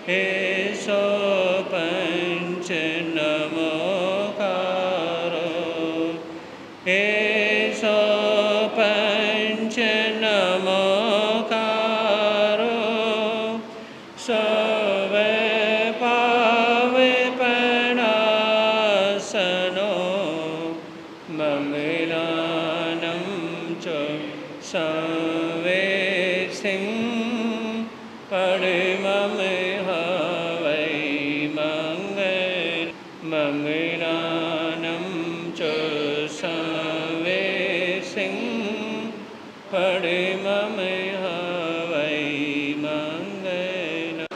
एषो पंच नमोकारो एषो पंच नमोकारो सवे पावे पनासनो मंगलानं च संवेसिं परममेह वै मंगलानं च संवेसिं परममेह वै मंगलम्।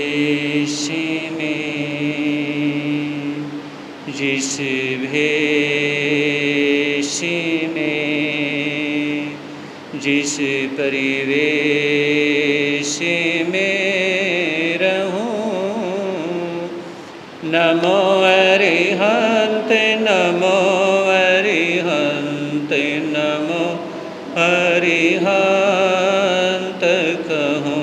भेष में जिस भेष में जिस परिवेश में रहूं, नमो अरिहंत नमो अरिहंत नमो अरिहंत कहूं।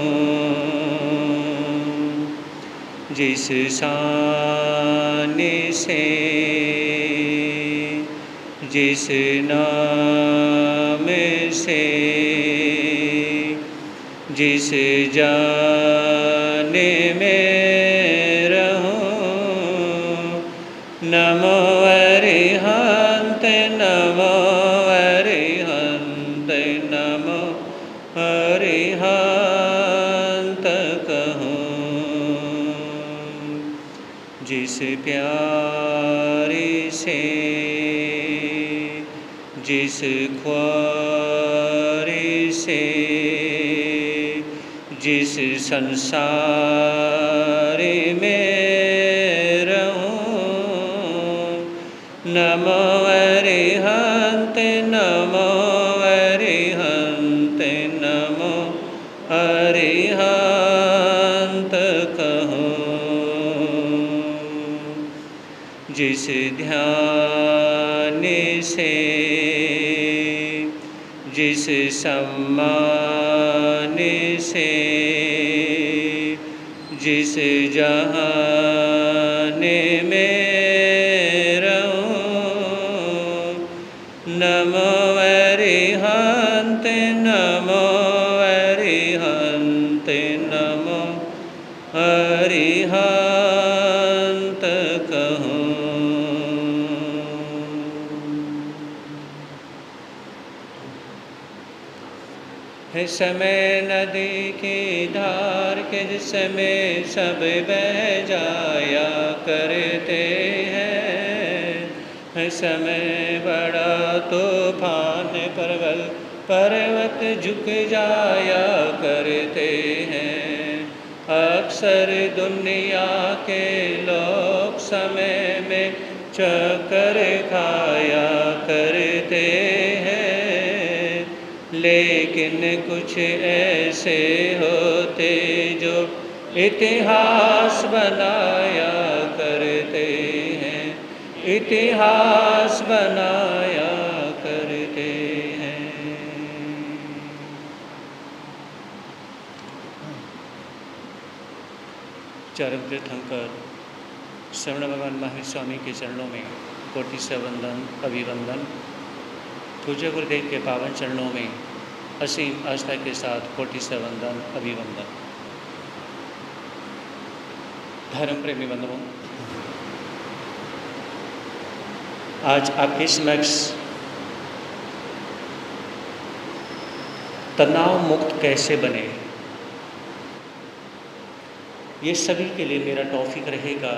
जिस शान से जिस नाम से जिस जान में रहूं, नमो अरिहंत नमो अरिहंत नमो अरिहंत कहूं। जिस प्यार से जिस ख्वार से जिस संसार में रहूं, नमो अरिहंत नमो अरिहंत नमो अरिहंत कहूं। जिस ध्यान से जिस सम्मान से जिस जहान में रहूं, नमो अरिहंत नमो अरिहंत नमो अरिहंत कहूँ। है समय नदी की धार के जिसमें सब बह जाया करते हैं। है समय बड़ा तूफान प्रबल पर्वत झुक जाया करते हैं। अक्सर दुनिया के लोग समय में चक्कर खाया करते हैं, लेकिन कुछ ऐसे होते जो इतिहास बनाया करते हैं, इतिहास बनाया करते हैं। चरण तीर्थंकर श्रवण भगवान महावीर स्वामी के चरणों में कोटि से वंदन अभिवंदन। पूज्य गुरुदेव के पावन चरणों में असीम आस्था के साथ कोटि से वंदन अभिवंदन। धर्म प्रेमी बंधुओं, आज आपके समक्ष तनाव मुक्त कैसे बने, ये सभी के लिए मेरा टॉपिक रहेगा।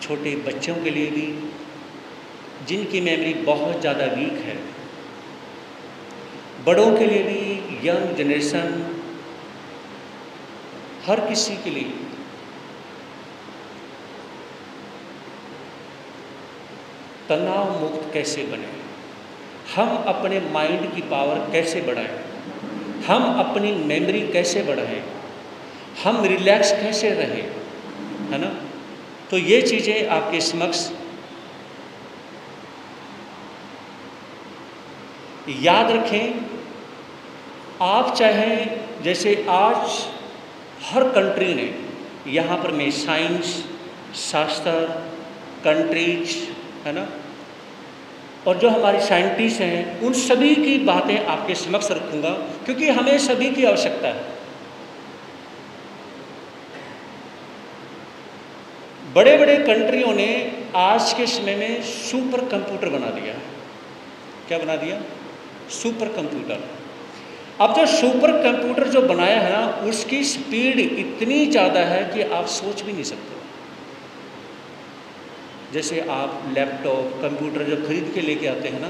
छोटे बच्चों के लिए भी, जिनकी मेमोरी बहुत ज़्यादा वीक है, बड़ों के लिए भी, यंग जनरेशन, हर किसी के लिए। तनाव मुक्त कैसे बने, हम अपने माइंड की पावर कैसे बढ़ाएं, हम अपनी मेमोरी कैसे बढ़ाएं, हम रिलैक्स कैसे रहें, है ना। तो ये चीज़ें आपके समक्ष याद रखें। आप चाहें, जैसे आज हर कंट्री ने, यहाँ पर मैं साइंस, शास्त्र, कंट्रीज, है ना, और जो हमारे साइंटिस्ट हैं, उन सभी की बातें आपके समक्ष रखूँगा, क्योंकि हमें सभी की आवश्यकता है। बड़े बड़े कंट्रियों ने आज के समय में सुपर कंप्यूटर बना दिया है। क्या बना दिया? Super computer. अब जो सुपर कंप्यूटर जो बनाया है ना, उसकी स्पीड इतनी ज़्यादा है कि आप सोच भी नहीं सकते। जैसे आप लैपटॉप, कंप्यूटर जब खरीद के लेके आते हैं ना,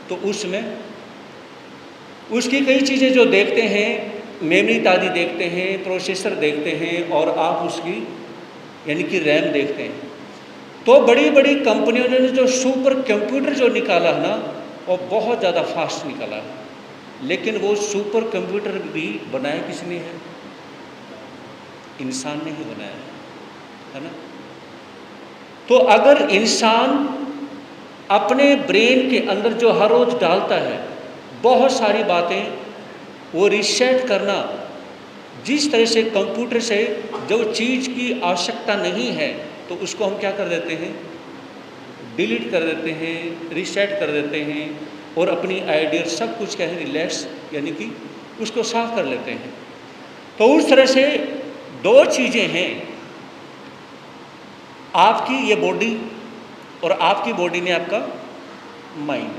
तो उसमें उसकी कई चीज़ें जो देखते हैं, मेमोरी आदि देखते हैं, प्रोसेसर देखते हैं, और आप उसकी यानी कि रैम देखते हैं। तो बड़ी बड़ी कंपनियों ने जो सुपर कंप्यूटर जो निकाला है ना, वो बहुत ज़्यादा फास्ट निकाला है। लेकिन वो सुपर कंप्यूटर भी बनाया किसने है? इंसान ने ही बनाया है ना। तो अगर इंसान अपने ब्रेन के अंदर जो हर रोज डालता है बहुत सारी बातें, वो रिसेट करना, जिस तरह से कंप्यूटर से जो चीज़ की आवश्यकता नहीं है तो उसको हम क्या कर देते हैं? डिलीट कर देते हैं, रिसेट कर देते हैं, और अपनी आइडिया सब कुछ क्या है, रिलैक्स यानी कि उसको साफ कर लेते हैं। तो उस तरह से दो चीज़ें हैं, आपकी ये बॉडी और आपकी बॉडी में आपका माइंड।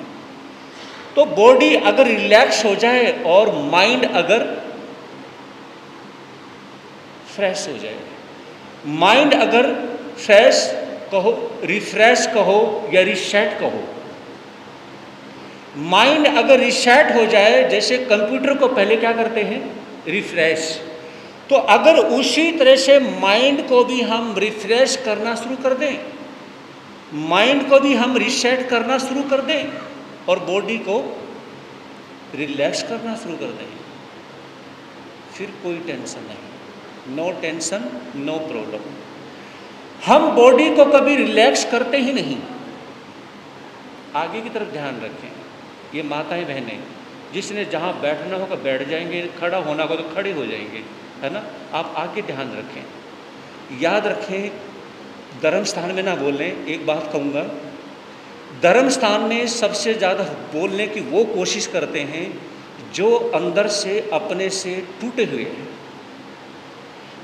तो बॉडी अगर रिलैक्स हो जाए और माइंड अगर फ्रेश हो जाए, माइंड अगर फ्रेश कहो, रिफ्रेश कहो या रिसेट कहो, माइंड अगर रिसेट हो जाए, जैसे कंप्यूटर को पहले क्या करते हैं? रिफ्रेश। तो अगर उसी तरह से माइंड को भी हम रिफ्रेश करना शुरू कर दें, माइंड को भी हम रिसेट करना शुरू कर दें, और बॉडी को रिलैक्स करना शुरू कर दें, फिर कोई टेंशन नहीं। No tension, no problem. हम बॉडी को कभी रिलैक्स करते ही नहीं। आगे की तरफ ध्यान रखें। ये माताएं बहनें, जिसने जहाँ बैठना होगा बैठ जाएंगे, खड़ा होना होगा तो खड़े हो जाएंगे, है ना। आप आगे ध्यान रखें, याद रखें, धर्म स्थान में ना बोलें। एक बात कहूँगा, धर्म स्थान में सबसे ज़्यादा बोलने की वो कोशिश करते हैं जो अंदर से अपने से टूटे हुए हैं।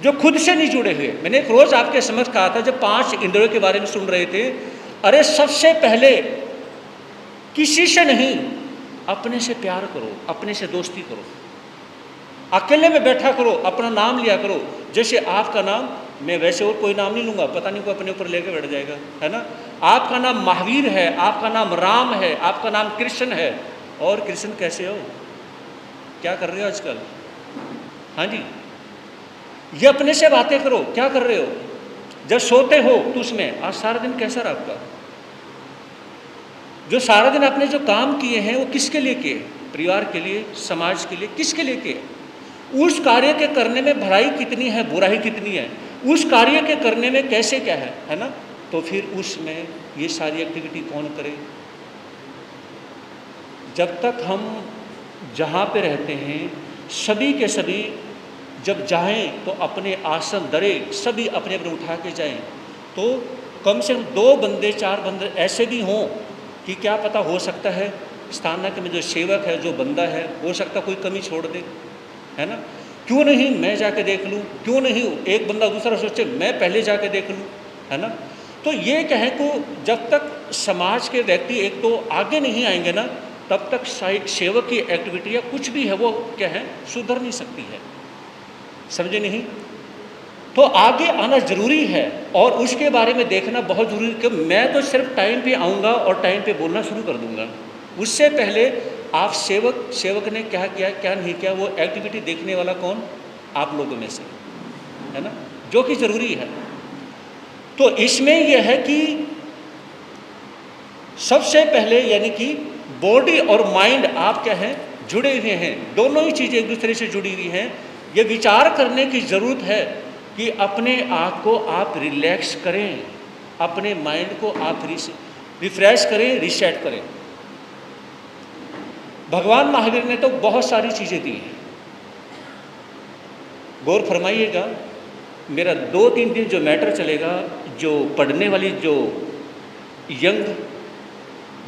जो खुद से नहीं जुड़े हुए। मैंने एक रोज़ आपके समझ कहा था, जब 5 इंद्रियों के बारे में सुन रहे थे, अरे सबसे पहले किसी से नहीं, अपने से प्यार करो, अपने से दोस्ती करो, अकेले में बैठा करो, अपना नाम लिया करो। जैसे आपका नाम, मैं वैसे और कोई नाम नहीं लूँगा, पता नहीं कोई अपने ऊपर लेके बैठ जाएगा, है ना। आपका नाम महावीर है, आपका नाम राम है, आपका नाम कृष्ण है। और कृष्ण कैसे हो, क्या कर रहे हो आजकल? हाँ जी, ये अपने से बातें करो, क्या कर रहे हो? जब सोते हो तो उसमें आज सारा दिन कैसा रहा आपका? जो सारा दिन आपने जो काम किए हैं वो किसके लिए किए? परिवार के लिए, समाज के लिए, किसके लिए किए? उस कार्य के करने में भलाई कितनी है, बुराई कितनी है, उस कार्य के करने में कैसे क्या है ना। तो फिर उसमें ये सारी एक्टिविटी कौन करे? जब तक हम जहाँ पे रहते हैं सभी के सभी जब जाएं तो अपने आसन दरे सभी अपने अपने उठा के जाएं, तो कम से कम 2 बंदे 4 बंदे ऐसे भी हों कि क्या पता, हो सकता है स्थानक में जो सेवक है, जो बंदा है, हो सकता कोई कमी छोड़ दे, है ना। क्यों नहीं मैं जाके देख लूँ, क्यों नहीं एक बंदा दूसरा सोचे मैं पहले जाके देख लूँ, है ना। तो ये कहें को जब तक समाज के व्यक्ति एक तो आगे नहीं आएंगे ना, तब तक सेवक की एक्टिविटी या कुछ भी है वो क्या है, सुधर नहीं सकती है, समझे नहीं। तो आगे आना जरूरी है और उसके बारे में देखना बहुत जरूरी है कि मैं तो सिर्फ टाइम पे आऊँगा और टाइम पे बोलना शुरू कर दूँगा। उससे पहले आप सेवक ने क्या किया क्या नहीं किया, वो एक्टिविटी देखने वाला कौन? आप लोगों में से, है ना, जो कि जरूरी है। तो इसमें यह है कि सबसे पहले यानी कि बॉडी और माइंड आप क्या है, जुड़े हुए हैं, दोनों ही चीज़ें एक दूसरे से जुड़ी हुई हैं। ये विचार करने की ज़रूरत है कि अपने आप को आप रिलैक्स करें, अपने माइंड को आप रिफ्रेश करें, रीसेट करें। भगवान महावीर ने तो बहुत सारी चीज़ें दी हैं, गौर फरमाइएगा। मेरा 2-3 दिन जो मैटर चलेगा, जो पढ़ने वाली जो यंग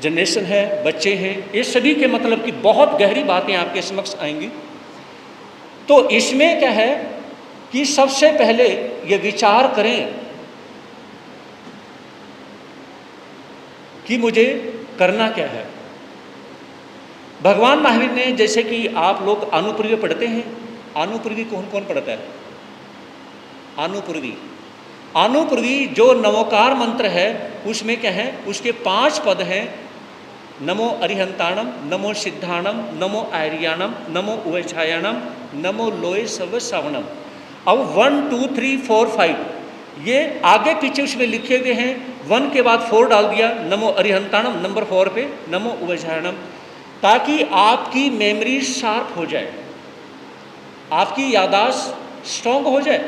जनरेशन है, बच्चे हैं, ये सभी के मतलब की बहुत गहरी बातें आपके समक्ष आएंगी। तो इसमें क्या है कि सबसे पहले ये विचार करें कि मुझे करना क्या है। भगवान महावीर ने, जैसे कि आप लोग अनुपूर्वी पढ़ते हैं, अनुपूर्वी कौन कौन पढ़ता है? अनुपूर्वी जो नवोकार मंत्र है उसमें क्या है, उसके 5 पद हैं। नमो अरिहंताणम, नमो सिद्धाणम, नमो आर्याणम, नमो उवैछायाणम, नमो लोय सव श्रवणम। अब 1 2 3 4 5 ये आगे पीछे उसमें लिखे हुए हैं। 1 के बाद 4 डाल दिया, नमो अरिहंताणम, नंबर 4 पे नमो उवैछायाणम, ताकि आपकी मेमोरी शार्प हो जाए, आपकी याददाश्त स्ट्रॉन्ग हो जाए।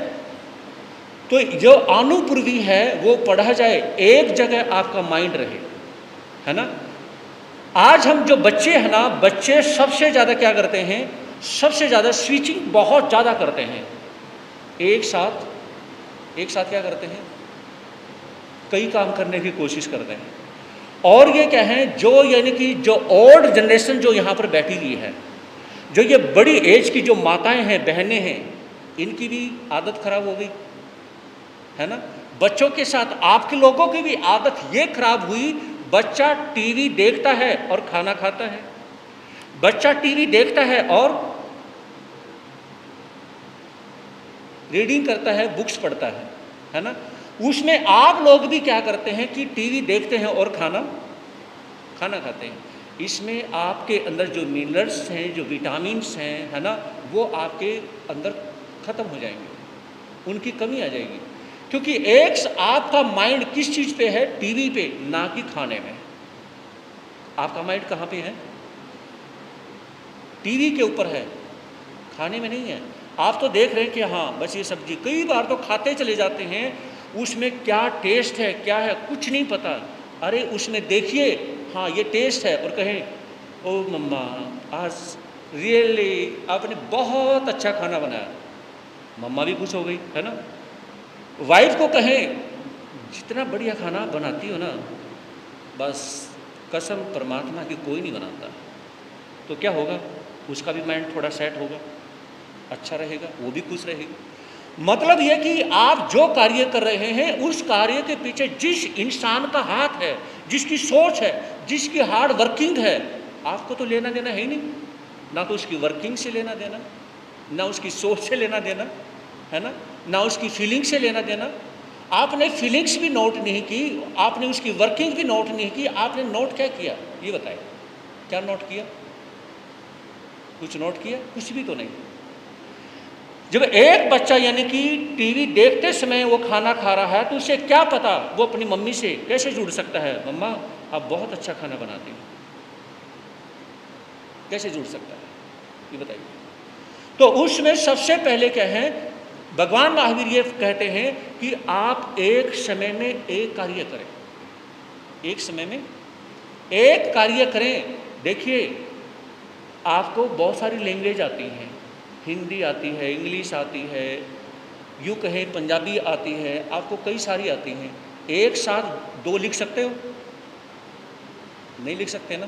तो जो अनुपूर्वी है वो पढ़ा जाए, एक जगह आपका माइंड रहे, है ना। आज हम जो बच्चे हैं ना, बच्चे सबसे ज़्यादा क्या करते हैं, सबसे ज़्यादा स्विचिंग बहुत ज़्यादा करते हैं। एक साथ क्या करते हैं, कई काम करने की कोशिश करते हैं। और ये क्या है, जो यानी कि जो ओल्ड जनरेशन जो यहाँ पर बैठी हुई है, जो ये बड़ी एज की जो माताएं हैं, बहनें हैं, इनकी भी आदत खराब हो गई, है ना। बच्चों के साथ आपके लोगों की भी आदत ये खराब हुई। बच्चा टीवी देखता है और खाना खाता है, बच्चा टीवी देखता है और रीडिंग करता है, बुक्स पढ़ता है ना। उसमें आप लोग भी क्या करते हैं कि टीवी देखते हैं और खाना खाते हैं। इसमें आपके अंदर जो मिनरल्स हैं, जो विटामिन्स हैं, है ना, वो आपके अंदर खत्म हो जाएंगे, उनकी कमी आ जाएगी। क्योंकि एक आपका माइंड किस चीज़ पे है, टीवी पे, ना कि खाने में। आपका माइंड कहाँ पे है? टीवी के ऊपर है, खाने में नहीं है। आप तो देख रहे हैं कि हाँ बस ये सब्जी, कई बार तो खाते चले जाते हैं, उसमें क्या टेस्ट है क्या है कुछ नहीं पता। अरे उसमें देखिए हाँ ये टेस्ट है और कहें ओ मम्मा आज रियली आपने बहुत अच्छा खाना बनाया, मम्मा भी खुश हो गई, है ना। वाइफ को कहें जितना बढ़िया खाना बनाती हो ना, बस कसम परमात्मा की कोई नहीं बनाता, तो क्या होगा, उसका भी माइंड थोड़ा सेट होगा, अच्छा रहेगा, वो भी खुश रहेगी। मतलब ये कि आप जो कार्य कर रहे हैं उस कार्य के पीछे जिस इंसान का हाथ है, जिसकी सोच है, जिसकी हार्ड वर्किंग है, आपको तो लेना देना है ही नहीं। ना तो उसकी वर्किंग से लेना देना, ना उसकी सोच से लेना देना, है ना उसकी फीलिंग से लेना देना। आपने फीलिंग्स भी नोट नहीं की, आपने उसकी वर्किंग भी नोट नहीं की, आपने नोट क्या किया ये बताइए? क्या नोट किया? कुछ नोट किया? कुछ भी तो नहीं। जब एक बच्चा यानी कि टीवी देखते समय वो खाना खा रहा है तो उसे क्या पता वो अपनी मम्मी से कैसे जुड़ सकता है? मम्मा आप बहुत अच्छा खाना बनाती हैं, कैसे जुड़ सकता है ये बताइए? तो उसमें सबसे पहले क्या है, भगवान महावीर ये कहते हैं कि आप एक समय में एक कार्य करें, एक समय में एक कार्य करें। देखिए आपको बहुत सारी लैंग्वेज आती हैं, हिंदी आती है, इंग्लिश आती है, यूँ कहें पंजाबी आती है, आपको कई सारी आती हैं। एक साथ दो लिख सकते हो? नहीं लिख सकते ना।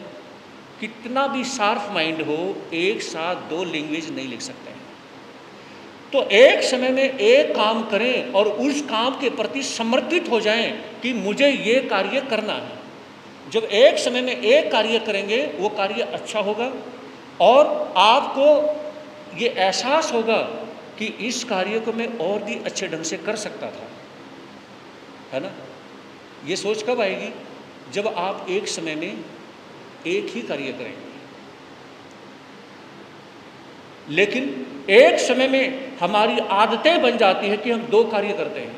कितना भी शार्प माइंड हो, एक साथ दो लैंग्वेज नहीं लिख सकते हैं। तो एक समय में एक काम करें और उस काम के प्रति समर्पित हो जाएं कि मुझे ये कार्य करना है। जब एक समय में एक कार्य करेंगे वो कार्य अच्छा होगा और आपको ये एहसास होगा कि इस कार्य को मैं और भी अच्छे ढंग से कर सकता था, है ना। ये सोच कब आएगी? जब आप एक समय में एक ही कार्य करेंगे। लेकिन एक समय में हमारी आदतें बन जाती है कि हम दो कार्य करते हैं।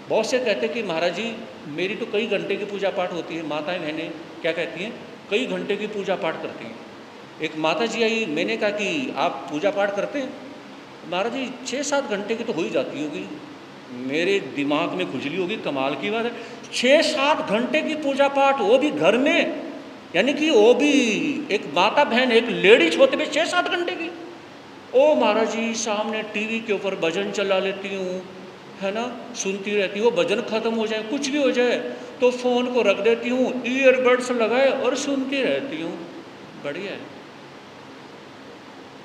बहुत से कहते हैं कि महाराज जी मेरी तो कई घंटे की पूजा पाठ होती है। माताएं बहनें क्या कहती हैं? कई घंटे की पूजा पाठ करती हैं। एक माता जी आई, मैंने कहा कि आप पूजा पाठ करते हैं? महाराज जी 6-7 घंटे की तो हो ही जाती होगी। मेरे दिमाग में खुजली होगी, कमाल की बात है, 6-7 घंटे की पूजा पाठ, वो भी घर में, यानी कि वो भी एक माता बहन एक लेडीज होते हुए 6-7 घंटे की। ओ महाराज जी सामने टीवी के ऊपर भजन चला लेती हूँ, है ना, सुनती रहती हूँ। भजन खत्म हो जाए, कुछ भी हो जाए तो फ़ोन को रख देती हूँ, ईयरबड्स लगाए और सुनती रहती हूँ। बढ़िया है,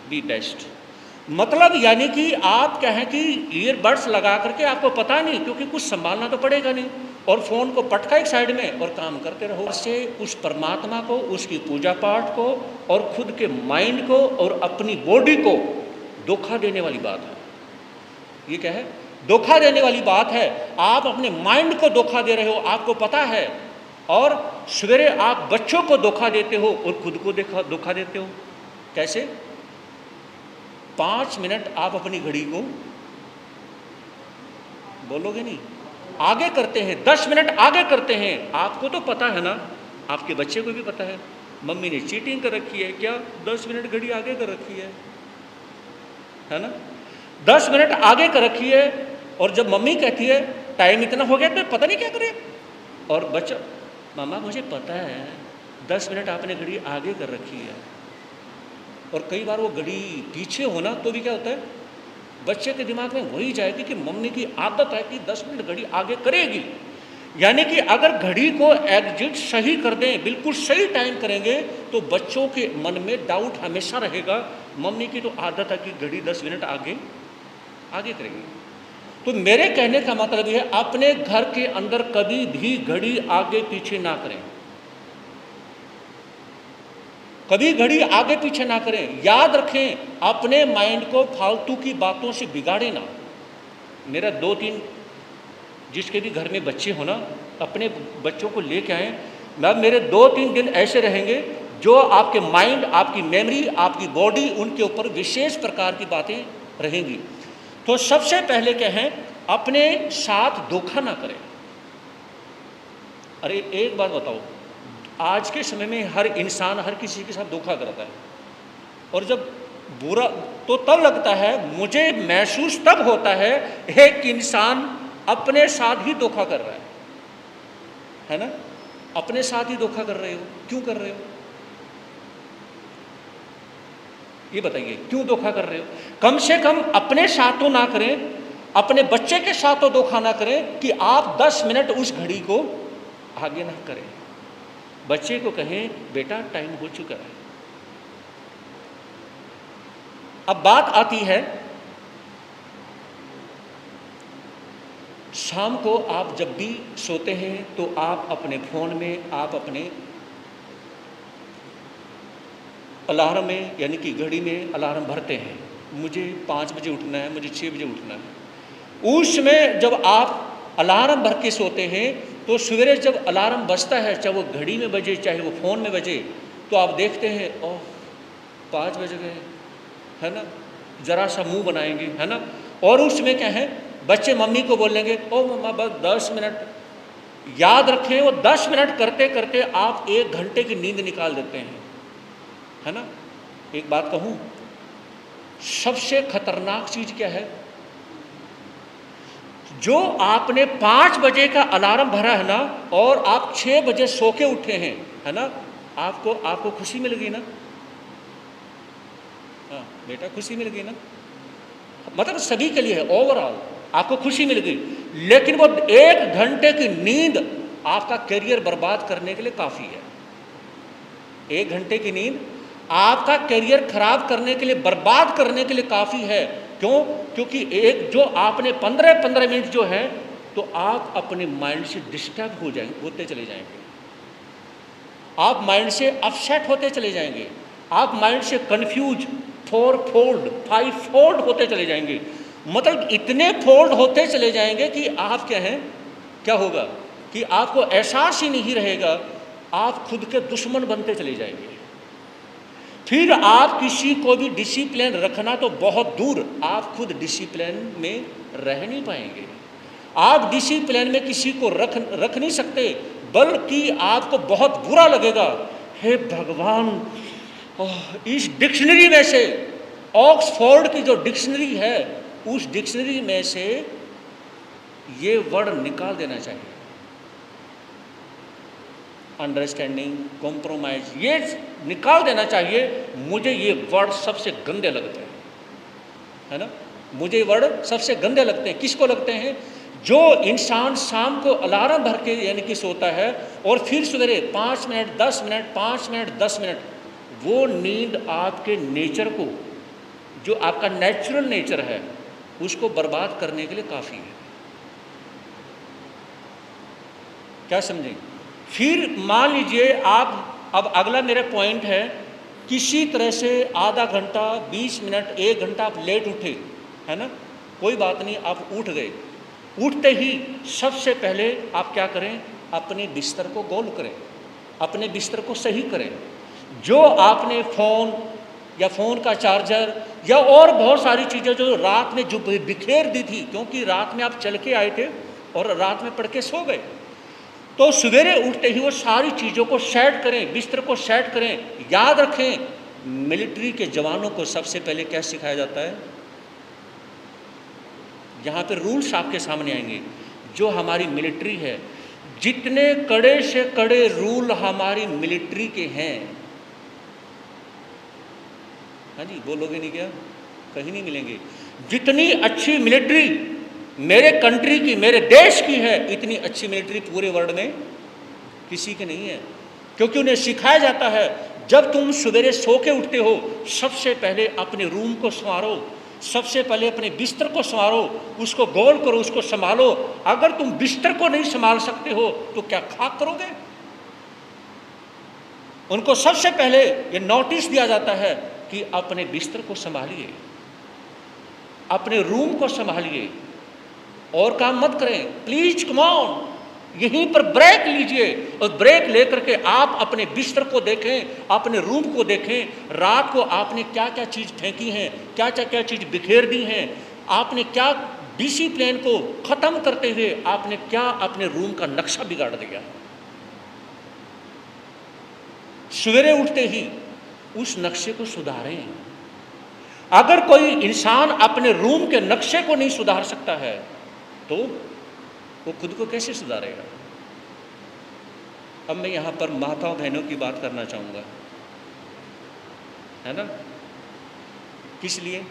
बी बेस्ट। मतलब यानी कि आप कहें कि ईयरबड्स लगा करके आपको पता नहीं, क्योंकि कुछ संभालना तो पड़ेगा नहीं, और फ़ोन को पटका एक साइड में और काम करते रहो। से उस परमात्मा को, उसकी पूजा पाठ को और खुद के माइंड को और अपनी बॉडी को धोखा देने वाली बात है। ये क्या है? धोखा देने वाली बात है। आप अपने माइंड को धोखा दे रहे हो, आपको पता है। और सवेरे आप बच्चों को धोखा देते हो और खुद को धोखा देते हो। कैसे? 5 मिनट आप अपनी घड़ी को बोलोगे नहीं, आगे करते हैं, 10 मिनट आगे करते हैं। आपको तो पता है ना, आपके बच्चे को भी पता है मम्मी ने चीटिंग कर रखी है क्या, 10 मिनट घड़ी आगे कर रखी है ना, 10 मिनट आगे कर रखी है। और जब मम्मी कहती है टाइम इतना हो गया तो पता नहीं क्या करे, और बच्चा मामा मुझे पता है 10 मिनट आपने घड़ी आगे कर रखी है। और कई बार वो घड़ी पीछे होना तो भी क्या होता है, बच्चे के दिमाग में वही जाएगी कि मम्मी की आदत है कि 10 मिनट घड़ी आगे करेगी। यानी कि अगर घड़ी को एग्जिट सही कर दें, बिल्कुल सही टाइम करेंगे, तो बच्चों के मन में डाउट हमेशा रहेगा, मम्मी की तो आदत है कि घड़ी 10 मिनट आगे करेगी। तो मेरे कहने का मतलब यह है, अपने घर के अंदर कभी भी घड़ी आगे पीछे ना करें, कभी घड़ी आगे पीछे ना करें। याद रखें, अपने माइंड को फालतू की बातों से बिगाड़े ना। मेरा 2-3 जिसके भी घर में बच्चे हो ना, अपने बच्चों को लेके आए। मैं मेरे 2-3 दिन ऐसे रहेंगे जो आपके माइंड, आपकी मेमोरी, आपकी बॉडी, उनके ऊपर विशेष प्रकार की बातें रहेंगी। तो सबसे पहले क्या है, अपने साथ धोखा ना करें। अरे एक बात बताओ, आज के समय में हर इंसान हर किसी के साथ धोखा करता है, और जब बुरा तो तब लगता है, मुझे महसूस तब होता है एक इंसान अपने साथ ही धोखा कर रहा है ना। अपने साथ ही धोखा कर रहे हो, क्यों कर रहे हो ये बताइए, क्यों धोखा कर रहे हो? कम से कम अपने साथ तो ना करें, अपने बच्चे के साथ तो धोखा ना करें कि आप 10 मिनट उस घड़ी को आगे ना करें। बच्चे को कहें बेटा टाइम हो चुका है। अब बात आती है शाम को आप जब भी सोते हैं तो आप अपने फ़ोन में, आप अपने अलार्म में यानी कि घड़ी में अलार्म भरते हैं, मुझे 5 बजे उठना है, मुझे 6 बजे उठना है। उसमें जब आप अलार्म भर के सोते हैं तो सवेरे जब अलार्म बजता है, चाहे वो घड़ी में बजे चाहे वो फ़ोन में बजे, तो आप देखते हैं ओह 5 बज गए, है ना, ज़रा सा मुंह बनाएंगे, है ना, और उसमें क्या है, बच्चे मम्मी को बोलेंगे ओ मम्मा बस 10 मिनट। याद रखें वो 10 मिनट करते करते आप 1 घंटे की नींद निकाल देते हैं, है ना। एक बात कहूँ, सबसे खतरनाक चीज़ क्या है, जो आपने 5 बजे का अलार्म भरा है ना और आप 6 बजे सो के उठे हैं, है ना, आपको खुशी मिल गई ना। हाँ बेटा, खुशी मिल गई ना, मतलब सभी के लिए है, ओवरऑल आपको खुशी मिल गई। लेकिन वो 1 घंटे की नींद आपका करियर बर्बाद करने के लिए काफ़ी है। 1 घंटे की नींद आपका करियर खराब करने के लिए, बर्बाद करने के लिए काफ़ी है। क्यों? क्योंकि एक जो आपने 15-15 मिनट जो है, तो आप अपने माइंड से डिस्टर्ब होते चले जाएंगे, आप माइंड से अपसेट होते चले जाएंगे, आप माइंड से कंफ्यूज 4 फोल्ड 5 फोल्ड होते चले जाएंगे। मतलब इतने फोल्ड होते चले जाएंगे कि आप क्या हैं, क्या होगा कि आपको एहसास ही नहीं रहेगा, आप खुद के दुश्मन बनते चले जाएंगे। फिर आप किसी को भी डिसिप्लिन रखना तो बहुत दूर, आप खुद डिसिप्लिन में रह नहीं पाएंगे। आप डिसिप्लिन में किसी को रख नहीं सकते, बल्कि आपको बहुत बुरा लगेगा, हे भगवान, इस डिक्शनरी में से, ऑक्सफोर्ड की जो डिक्शनरी है, उस डिक्शनरी में से ये वर्ड निकाल देना चाहिए। अंडरस्टैंडिंग, कॉम्प्रोमाइज, ये निकाल देना चाहिए। मुझे ये वर्ड सबसे गंदे लगते हैं, है ना, मुझे ये वर्ड सबसे गंदे लगते हैं। किसको लगते हैं? जो इंसान शाम को अलार्म भर के यानी कि सोता है और फिर सवेरे 5 मिनट 10 मिनट 5 मिनट 10 मिनट, वो नींद आपके नेचर को, जो आपका नेचुरल नेचर है, उसको बर्बाद करने के लिए काफ़ी है। क्या समझें? फिर मान लीजिए आप, अब अगला मेरा पॉइंट है, किसी तरह से आधा घंटा 20 मिनट 1 घंटा आप लेट उठे, है ना, कोई बात नहीं, आप उठ गए। उठते ही सबसे पहले आप क्या करें, अपने बिस्तर को गोल करें, अपने बिस्तर को सही करें। जो आपने फ़ोन या फ़ोन का चार्जर या और बहुत सारी चीज़ें जो रात में जो बिखेर दी थी, क्योंकि रात में आप चल के आए थे और रात में पढ़ के सो गए, तो सवेरे उठते ही वो सारी चीज़ों को सेट करें, बिस्तर को सेट करें। याद रखें, मिलिट्री के जवानों को सबसे पहले क्या सिखाया जाता है? यहाँ पे रूल्स आपके सामने आएंगे। जो हमारी मिलिट्री है, जितने कड़े से कड़े रूल हमारी मिलिट्री के हैं, हाँ जी, बोलोगे नहीं क्या? कहीं नहीं मिलेंगे। जितनी अच्छी मिलिट्री मेरे कंट्री की, मेरे देश की है, इतनी अच्छी मिलिट्री पूरे वर्ल्ड में किसी की नहीं है। क्योंकि उन्हें सिखाया जाता है, जब तुम सवेरे सो के उठते हो, सबसे पहले अपने रूम को संवारो, सबसे पहले अपने बिस्तर को संवारो, उसको गोल करो, उसको संभालो। अगर तुम बिस्तर को नहीं संभाल सकते हो तो क्या खाक करोगे? उनको सबसे पहले ये नोटिस दिया जाता है कि अपने बिस्तर को संभालिए, अपने रूम को संभालिए, और काम मत करें, प्लीज कम ऑन। यहीं पर ब्रेक लीजिए और ब्रेक लेकर के आप अपने बिस्तर को देखें, अपने रूम को देखें। रात को आपने क्या क्या चीज़ फेंकी हैं, क्या क्या चीज़ बिखेर दी हैं, आपने क्या डिसिप्लिन को ख़त्म करते हुए आपने क्या अपने रूम का नक्शा बिगाड़ दिया। सवेरे उठते ही उस नक्शे को सुधारें। अगर कोई इंसान अपने रूम के नक्शे को नहीं सुधार सकता है तो वो खुद को कैसे सुधारेगा? अब मैं यहाँ पर माताओं बहनों की बात करना चाहूँगा, है ना। किस लिए?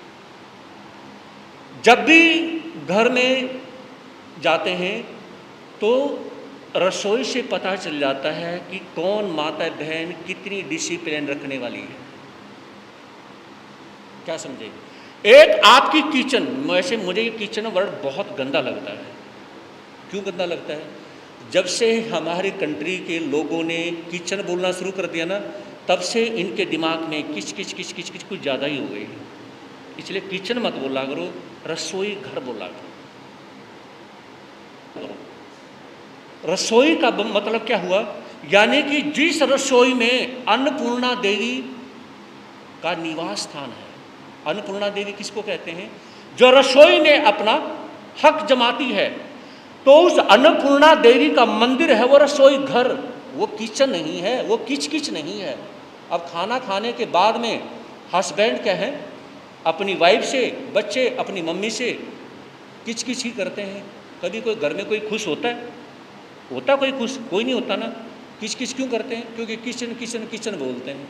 जब भी घर में जाते हैं तो रसोई से पता चल जाता है कि कौन माता बहन कितनी डिसिप्लिन रखने वाली है। क्या समझे? एक आपकी किचन, वैसे मुझे ये किचन वर्ड बहुत गंदा लगता है, क्यों गंदा लगता है? जब से हमारे कंट्री के लोगों ने किचन बोलना शुरू कर दिया ना, तब से इनके दिमाग में किच किच किच किच किच कुछ ज़्यादा ही हो गई है। इसलिए किचन मत बोला करो, रसोई घर बोला करो। रसोई का मतलब क्या हुआ? यानी कि जिस रसोई में अन्नपूर्णा देवी का निवास स्थान है। अन्नपूर्णा देवी किसको कहते हैं? जो रसोई में अपना हक जमाती है। तो उस अन्नपूर्णा देवी का मंदिर है वो रसोई घर, वो किचन नहीं है, वो किच किच नहीं है। अब खाना खाने के बाद में हस्बैंड क्या है, अपनी वाइफ से, बच्चे अपनी मम्मी से किच किच ही करते हैं। कभी कोई घर में कोई खुश होता है? होता कोई खुश? कोई नहीं होता ना। किच किच क्यों करते हैं? क्योंकि किचन किचन किचन बोलते हैं।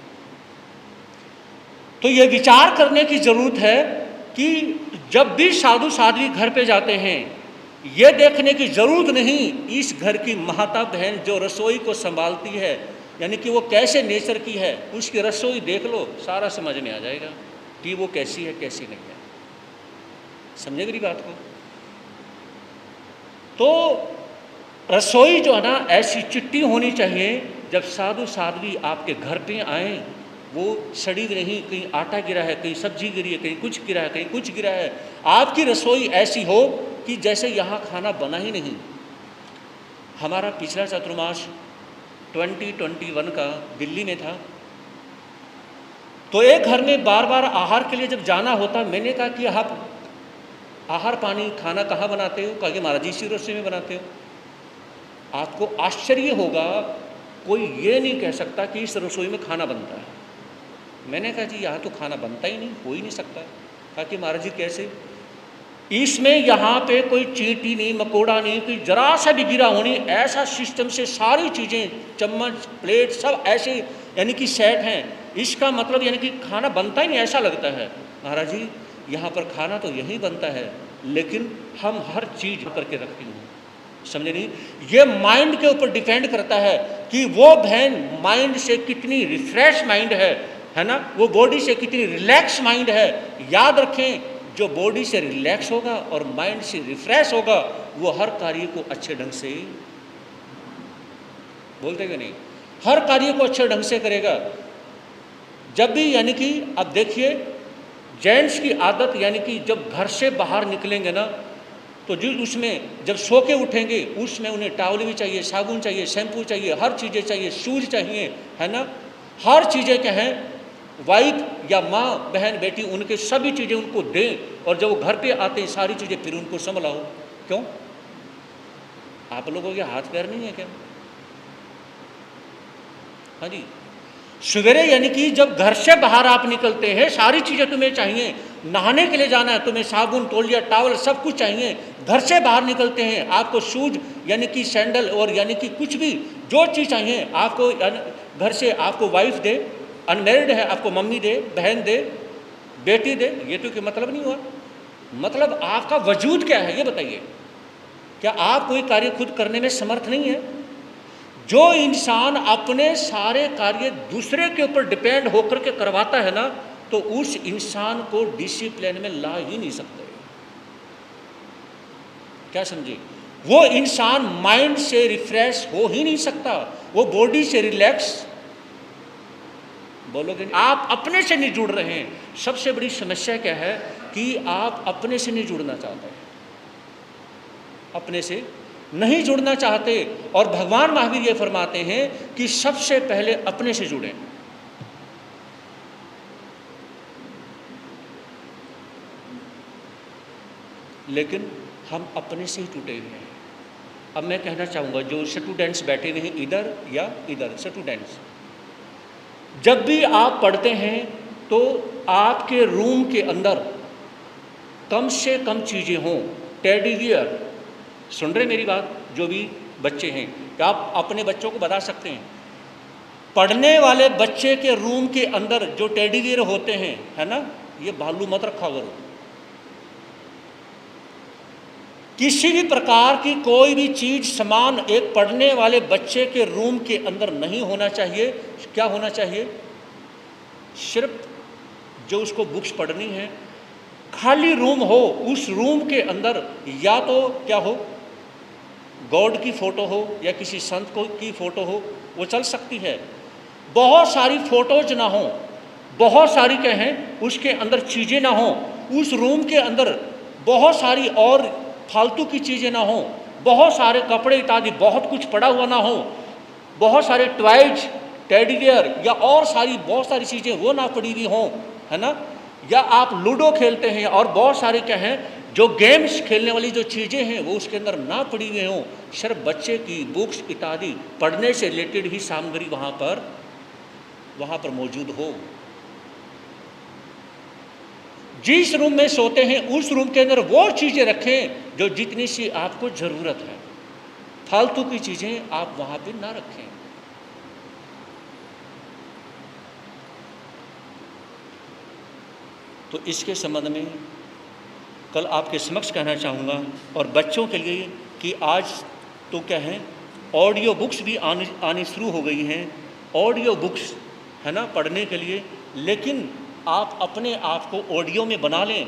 तो ये विचार करने की जरूरत है कि जब भी साधु साध्वी घर पे जाते हैं, ये देखने की जरूरत नहीं इस घर की माता बहन जो रसोई को संभालती है, यानी कि वो कैसे नेचर की है, उसकी रसोई देख लो, सारा समझ में आ जाएगा कि वो कैसी है कैसी नहीं है। समझे मेरी बात को? तो रसोई जो है ना, ऐसी चिट्टी होनी चाहिए, जब साधु साध्वी आपके घर पे आए, वो सड़ी नहीं, कहीं आटा गिरा है, कहीं सब्जी गिरी है, कहीं कुछ गिरा है, कहीं कुछ गिरा है। आपकी रसोई ऐसी हो कि जैसे यहाँ खाना बना ही नहीं। हमारा पिछला चतुर्मास 2021 का दिल्ली में था। तो एक घर में बार बार आहार के लिए जब जाना होता, मैंने कहा कि आप आहार पानी खाना कहाँ बनाते हो? कहा कि महाराज जी इसी रसोई में बनाते हो। आपको आश्चर्य होगा, कोई ये नहीं कह सकता कि इस रसोई में खाना बनता है। मैंने कहा जी यहाँ तो खाना बनता ही नहीं, हो ही नहीं सकता। कहा कि महाराज जी कैसे? इसमें यहाँ पे कोई चींटी नहीं, मकोड़ा नहीं, कोई जरा सा भी गिरा होनी, ऐसा सिस्टम से सारी चीज़ें, चम्मच प्लेट सब ऐसे यानी कि सेट हैं। इसका मतलब यानी कि खाना बनता ही नहीं, ऐसा लगता है। महाराज जी यहाँ पर खाना तो यही बनता है, लेकिन हम हर चीज़ करके रखते हैं। समझे नहीं? ये माइंड के ऊपर डिपेंड करता है कि वो बहन माइंड से कितनी रिफ्रेश माइंड है ना, वो बॉडी से कितनी रिलैक्स माइंड है। याद रखें, जो बॉडी से रिलैक्स होगा और माइंड से रिफ्रेश होगा, वो हर कार्य को अच्छे ढंग से, बोलते कि नहीं, हर कार्य को अच्छे ढंग से करेगा। जब भी यानी कि अब देखिए, जेंट्स की आदत यानी कि जब घर से बाहर निकलेंगे ना, तो जो उसमें जब सो के उठेंगे, उसमें उन्हें टॉवल भी चाहिए, साबुन चाहिए, शैम्पू चाहिए, हर चीज़ें चाहिए, शूज चाहिए, है ना, हर चीज़ें क्या हैं, वाइफ या माँ बहन बेटी उनके सभी चीज़ें उनको दें। और जब वो घर पे आते हैं सारी चीज़ें फिर उनको संभलाओ। क्यों? आप लोगों के हाथ पैर नहीं है क्या? हाँ जी, सवेरे यानी कि जब घर से बाहर आप निकलते हैं, सारी चीज़ें तुम्हें चाहिए। नहाने के लिए जाना है, तुम्हें साबुन, तौलिया, टॉवल सब कुछ चाहिए। घर से बाहर निकलते हैं, आपको शूज यानी कि सैंडल और यानी कि कुछ भी जो चीज़ चाहिए आपको घर से आपको वाइफ दे, अनमैरिड है आपको मम्मी दे, बहन दे, बेटी दे। ये तो कोई मतलब नहीं हुआ। मतलब आपका वजूद क्या है ये बताइए? क्या आप कोई कार्य खुद करने में समर्थ नहीं है? जो इंसान अपने सारे कार्य दूसरे के ऊपर डिपेंड होकर के करवाता है ना, तो उस इंसान को डिसिप्लिन में ला ही नहीं सकते। क्या समझे? वो इंसान माइंड से रिफ्रेश हो ही नहीं सकता, वो बॉडी से रिलैक्स, बोलोगे आप अपने से नहीं जुड़ रहे हैं। सबसे बड़ी समस्या क्या है कि आप अपने से नहीं जुड़ना चाहते, अपने से नहीं जुड़ना चाहते। और भगवान महावीर ये फरमाते हैं कि सबसे पहले अपने से जुड़ें। लेकिन हम अपने से ही टूटे हुए हैं। अब मैं कहना चाहूँगा जो स्टूडेंट्स बैठे हुए हैं इधर या इधर, स्टूडेंट्स, जब भी आप पढ़ते हैं तो आपके रूम के अंदर कम से कम चीज़ें हों। टेडी बियर, सुन रहे मेरी बात? जो भी बच्चे हैं, क्या आप अपने बच्चों को बता सकते हैं, पढ़ने वाले बच्चे के रूम के अंदर जो टेडी बियर होते हैं, है ना, ये भालू मत रखा करो। किसी भी प्रकार की कोई भी चीज़ सामान एक पढ़ने वाले बच्चे के रूम के अंदर नहीं होना चाहिए। क्या होना चाहिए? सिर्फ जो उसको बुक्स पढ़नी है, खाली रूम हो, उस रूम के अंदर या तो क्या हो, गॉड की फ़ोटो हो या किसी संत को की फ़ोटो हो, वो चल सकती है। बहुत सारी फ़ोटोज ना हो, बहुत सारी कहें उसके अंदर चीज़ें ना हो, उस रूम के अंदर बहुत सारी और फालतू की चीज़ें ना हो, बहुत सारे कपड़े इत्यादि बहुत कुछ पड़ा हुआ ना हो, बहुत सारे टॉयज, टेडी बियर या और सारी बहुत सारी चीज़ें वो ना पड़ी हुई हों, है ना। या आप लूडो खेलते हैं और बहुत सारे कहें जो गेम्स खेलने वाली जो चीज़ें हैं वो उसके अंदर ना पड़ी हुई हों, सिर्फ बच्चे की बुक्स इत्यादि पढ़ने से रिलेटेड ही सामग्री वहाँ पर मौजूद हो। जिस रूम में सोते हैं उस रूम के अंदर वो चीज़ें रखें जो जितनी सी आपको ज़रूरत है, फालतू की चीज़ें आप वहाँ पे ना रखें। तो इसके संबंध में कल आपके समक्ष कहना चाहूँगा, और बच्चों के लिए कि आज तो क्या है, ऑडियो बुक्स भी आनी शुरू हो गई हैं, ऑडियो बुक्स है ना पढ़ने के लिए। लेकिन आप अपने आप को ऑडियो में बना लें,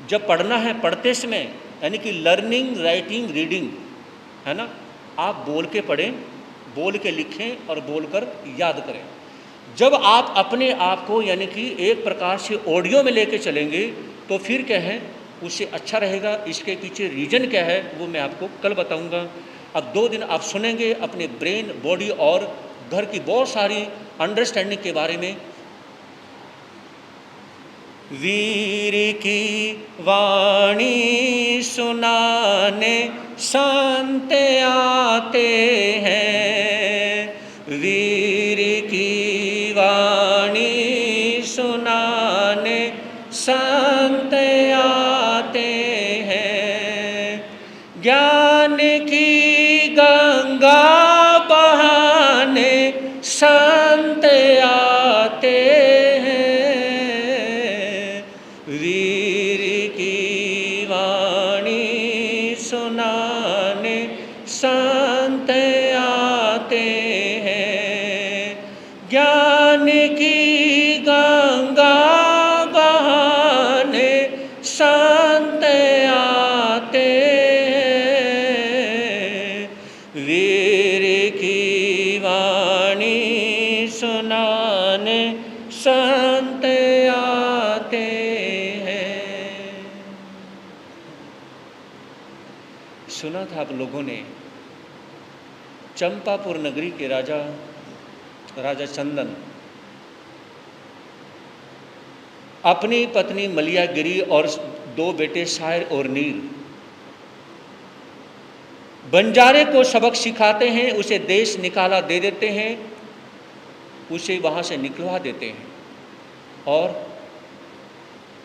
जब पढ़ना है पढ़ते समय, यानी कि लर्निंग राइटिंग रीडिंग, है ना, आप बोल के पढ़ें, बोल के लिखें और बोल कर याद करें। जब आप अपने आप को यानी कि एक प्रकार से ऑडियो में लेके चलेंगे तो फिर क्या है, उससे अच्छा रहेगा। इसके पीछे रीज़न क्या है वो मैं आपको कल बताऊंगा। अब 2 दिन आप सुनेंगे अपने ब्रेन, बॉडी और घर की बहुत सारी अंडरस्टैंडिंग के बारे में। वीर की वाणी सुनाने संत आते हैं, वीर की वाणी सुनाने संत आते हैं, ज्ञान की गंगा बहाने संत आते हैं, वीर की वाणी सुनाने संत आते हैं, ज्ञान की गंगा बहाने संत आते हैं, वीर की वाणी सुनाने संत आते हैं। सुना था आप लोगों ने चंपापुर नगरी के राजा चंदन अपनी पत्नी मलियागिरी और 2 बेटे शायर और नीर बंजारे को सबक सिखाते हैं, उसे देश निकाला दे देते हैं, उसे वहाँ से निकलवा देते हैं और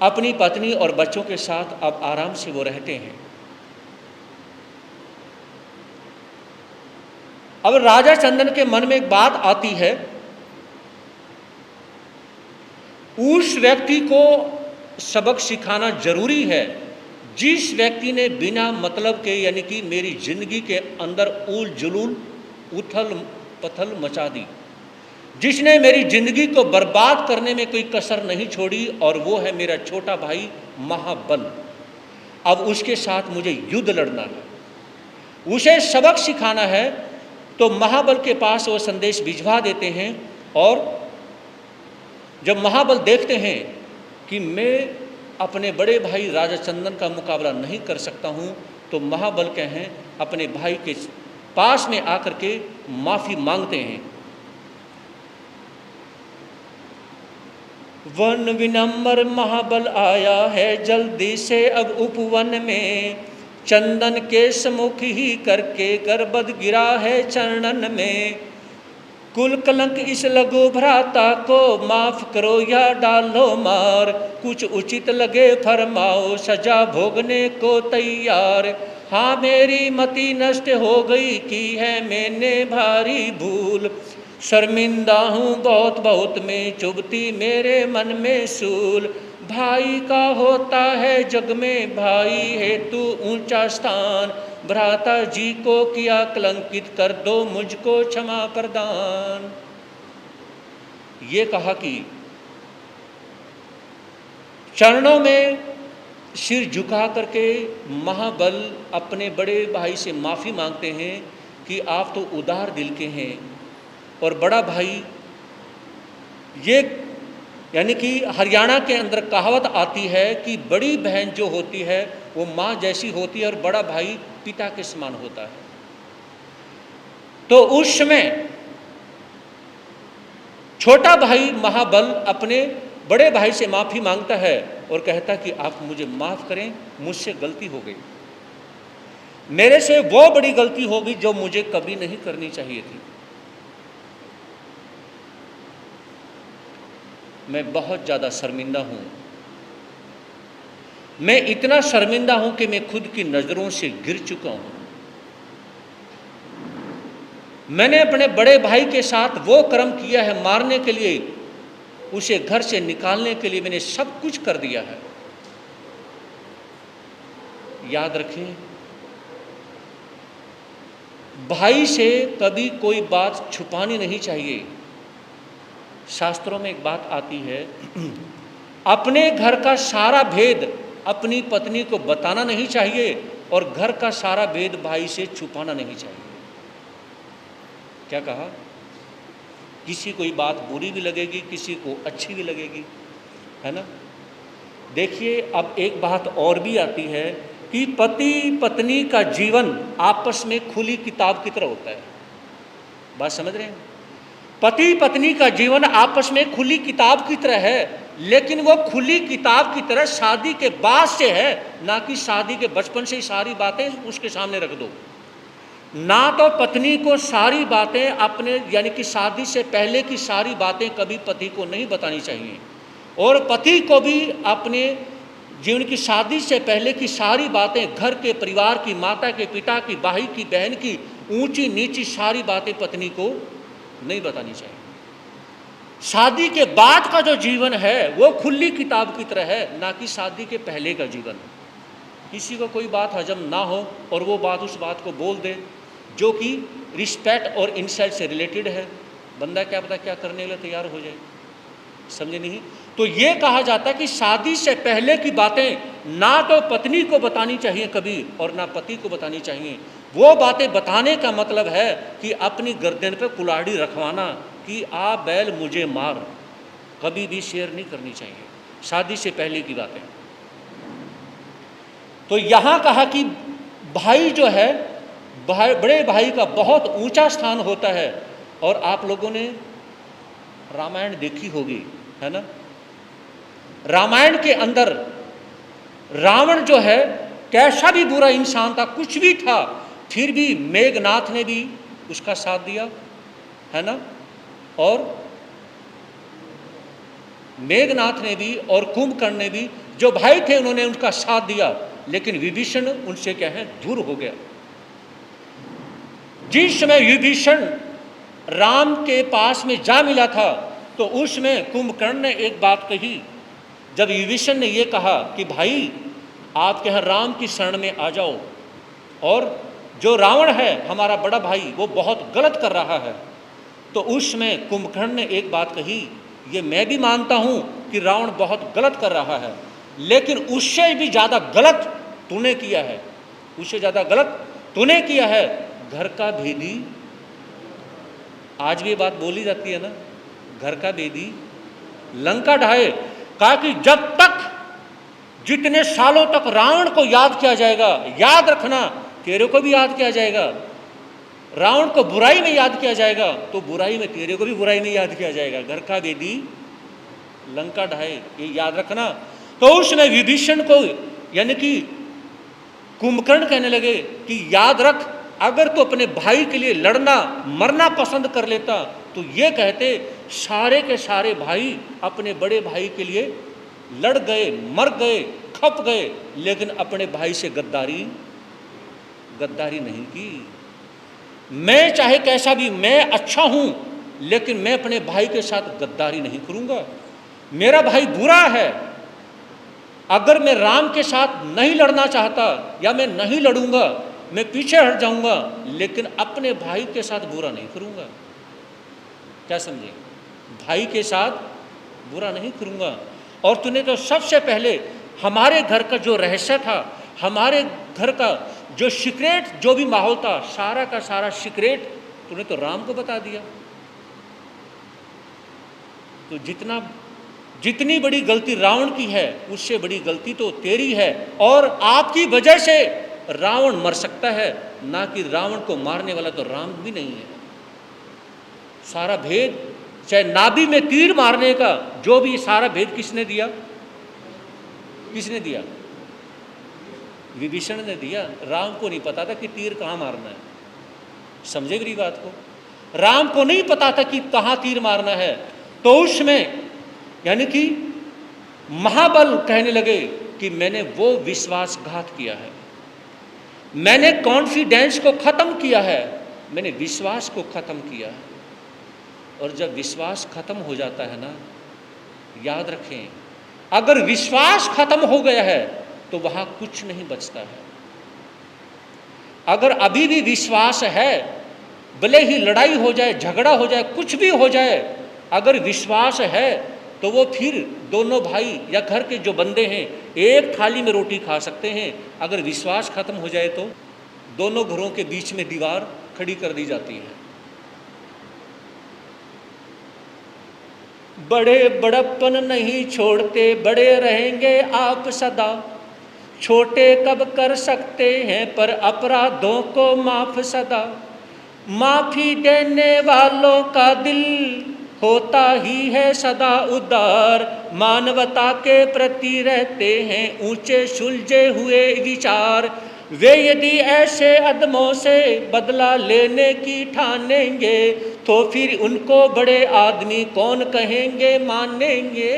अपनी पत्नी और बच्चों के साथ अब आराम से वो रहते हैं। अब राजा चंदन के मन में एक बात आती है, उस व्यक्ति को सबक सिखाना जरूरी है जिस व्यक्ति ने बिना मतलब के यानी कि मेरी जिंदगी के अंदर उल जुलूल उथल पथल मचा दी, जिसने मेरी जिंदगी को बर्बाद करने में कोई कसर नहीं छोड़ी, और वो है मेरा छोटा भाई महाबल। अब उसके साथ मुझे युद्ध लड़ना है, उसे सबक सिखाना है। तो महाबल के पास वो संदेश भिजवा देते हैं, और जब महाबल देखते हैं कि मैं अपने बड़े भाई राजा चंदन का मुकाबला नहीं कर सकता हूं, तो महाबल के हैं अपने भाई के पास में आकर के माफ़ी मांगते हैं। वन विनम्र महाबल आया है जल्दी से अब उपवन में, चंदन के सम्मुख ही करके गर्बद गिरा है चरणन में, कुल कलंक इस लघु भ्राता को माफ करो या डालो मार, कुछ उचित लगे फरमाओ सजा भोगने को तैयार, हाँ मेरी मति नष्ट हो गई की है मैंने भारी भूल, शर्मिंदा हूँ बहुत बहुत में चुभती मेरे मन में सूल, भाई का होता है जग में भाई है तू ऊंचा स्थान, भ्राता जी को किया कलंकित कर दो मुझको क्षमा प्रदान। ये कहा कि चरणों में सिर झुका करके महाबल अपने बड़े भाई से माफ़ी मांगते हैं कि आप तो उदार दिल के हैं, और बड़ा भाई, ये यानी कि हरियाणा के अंदर कहावत आती है कि बड़ी बहन जो होती है वो माँ जैसी होती है और बड़ा भाई पिता के समान होता है। तो उस समय छोटा भाई महाबल अपने बड़े भाई से माफ़ी मांगता है और कहता कि आप मुझे माफ़ करें, मुझसे गलती हो गई, मेरे से वो बड़ी गलती हो गई जो मुझे कभी नहीं करनी चाहिए थी। मैं बहुत ज़्यादा शर्मिंदा हूँ, मैं इतना शर्मिंदा हूँ कि मैं खुद की नज़रों से गिर चुका हूँ। मैंने अपने बड़े भाई के साथ वो कर्म किया है, मारने के लिए, उसे घर से निकालने के लिए मैंने सब कुछ कर दिया है। याद रखें, भाई से कभी कोई बात छुपानी नहीं चाहिए। शास्त्रों में एक बात आती है, अपने घर का सारा भेद अपनी पत्नी को बताना नहीं चाहिए और घर का सारा भेद भाई से छुपाना नहीं चाहिए। क्या कहा? किसी को बात बुरी भी लगेगी, किसी को अच्छी भी लगेगी, है ना। देखिए, अब एक बात और भी आती है कि पति पत्नी का जीवन आपस में खुली किताब की तरह होता है। बात समझ रहे हैं? पति पत्नी का जीवन आपस में खुली किताब की तरह है, लेकिन वो खुली किताब की तरह शादी के बाद से है, ना कि शादी के बचपन से ही सारी बातें उसके सामने रख दो। ना तो पत्नी को सारी बातें अपने यानी कि शादी से पहले की सारी बातें कभी पति को नहीं बतानी चाहिए, और पति को भी अपने जीवन की शादी से पहले की सारी बातें, घर के परिवार की, माता के पिता की, भाई की, बहन की, ऊंची नीची सारी बातें पत्नी को नहीं बतानी चाहिए। शादी के बाद का जो जीवन है वो खुली किताब की तरह है, ना कि शादी के पहले का जीवन। किसी को कोई बात हजम ना हो और वो बात उस बात को बोल दे जो कि रिस्पेक्ट और इंसल्ट से रिलेटेड है, बंदा क्या पता क्या करने के लिए तैयार हो जाए। समझे नहीं? तो ये कहा जाता है कि शादी से पहले की बातें ना तो पत्नी को बतानी चाहिए कभी और ना पति को बतानी चाहिए। वो बातें बताने का मतलब है कि अपनी गर्दन पे कुल्हाड़ी रखवाना कि आ बैल मुझे मार, कभी भी शेयर नहीं करनी चाहिए शादी से पहले की बातें। तो यहाँ कहा कि भाई जो है, बड़े भाई का बहुत ऊंचा स्थान होता है। और आप लोगों ने रामायण देखी होगी, है ना। रामायण के अंदर रावण जो है कैसा भी बुरा इंसान था, कुछ भी था, फिर भी मेघनाथ ने भी उसका साथ दिया, है ना। और मेघनाथ ने भी और कुंभकर्ण ने भी, जो भाई थे, उन्होंने उनका साथ दिया, लेकिन विभीषण उनसे क्या है, दूर हो गया। जिस समय विभीषण राम के पास में जा मिला था तो उसमें कुंभकर्ण ने एक बात कही। जब विभीषण ने ये कहा कि भाई आप क्या राम की शरण में आ जाओ, और जो रावण है हमारा बड़ा भाई वो बहुत गलत कर रहा है, तो उसमें कुंभकर्ण ने एक बात कही, ये मैं भी मानता हूँ कि रावण बहुत गलत कर रहा है, लेकिन उससे भी ज़्यादा गलत तूने किया है, उससे ज़्यादा गलत तूने किया है, घर का भेदी। आज भी ये बात बोली जाती है ना, घर का भेदी लंका ढाए। कहा कि जब तक जितने सालों तक रावण को याद किया जाएगा, याद रखना तेरे को भी याद किया जाएगा। रावण को बुराई में याद किया जाएगा तो बुराई में तेरे को भी बुराई में याद किया जाएगा। घर का भेदी लंका ढाए, ये याद रखना। तो उसने विभीषण को यानी कि कुंभकर्ण कहने लगे कि याद रख, अगर तो अपने भाई के लिए लड़ना मरना पसंद कर लेता तो ये कहते सारे के सारे भाई अपने बड़े भाई के लिए लड़ गए, मर गए, खप गए, लेकिन अपने भाई से गद्दारी नहीं की। मैं चाहे कैसा भी, मैं अच्छा हूं, लेकिन मैं अपने भाई के साथ गद्दारी नहीं करूंगा। मेरा भाई बुरा है, अगर मैं राम के साथ नहीं लड़ना चाहता या मैं नहीं लड़ूंगा, मैं पीछे हट जाऊंगा, लेकिन अपने भाई के साथ बुरा नहीं करूंगा। क्या समझे? भाई के साथ बुरा नहीं करूंगा। और तूने तो सबसे पहले हमारे घर का जो रहस्य था, हमारे घर का जो सीक्रेट, जो भी माहौल था, सारा का सारा सीक्रेट तूने तो राम को बता दिया। तो जितनी बड़ी गलती रावण की है, उससे बड़ी गलती तो तेरी है, और आपकी वजह से रावण मर सकता है, ना कि रावण को मारने वाला तो राम भी नहीं है। सारा भेद, चाहे नाभि में तीर मारने का, जो भी सारा भेद किसने दिया? किसने दिया? विभीषण ने दिया। राम को नहीं पता था कि तीर कहाँ मारना है। समझे मेरी बात को? राम को नहीं पता था कि कहाँ तीर मारना है। तो उसमें यानी कि महाबल कहने लगे कि मैंने वो विश्वासघात किया है, मैंने कॉन्फिडेंस को खत्म किया है, मैंने विश्वास को खत्म किया है। और जब विश्वास खत्म हो जाता है ना, याद रखें, अगर विश्वास खत्म हो गया है तो वहां कुछ नहीं बचता है। अगर अभी भी विश्वास है, भले ही लड़ाई हो जाए, झगड़ा हो जाए, कुछ भी हो जाए, अगर विश्वास है तो वो फिर दोनों भाई या घर के जो बंदे हैं एक थाली में रोटी खा सकते हैं। अगर विश्वास खत्म हो जाए तो दोनों घरों के बीच में दीवार खड़ी कर दी जाती है। बड़े बड़प्पन नहीं छोड़ते, बड़े रहेंगे आप सदा, छोटे कब कर सकते हैं पर अपराधों को माफ सदा। माफी देने वालों का दिल होता ही है सदा उदार, मानवता के प्रति रहते हैं ऊंचे सुलझे हुए विचार। वे यदि ऐसे अदमों से बदला लेने की ठानेंगे तो फिर उनको बड़े आदमी कौन कहेंगे मानेंगे।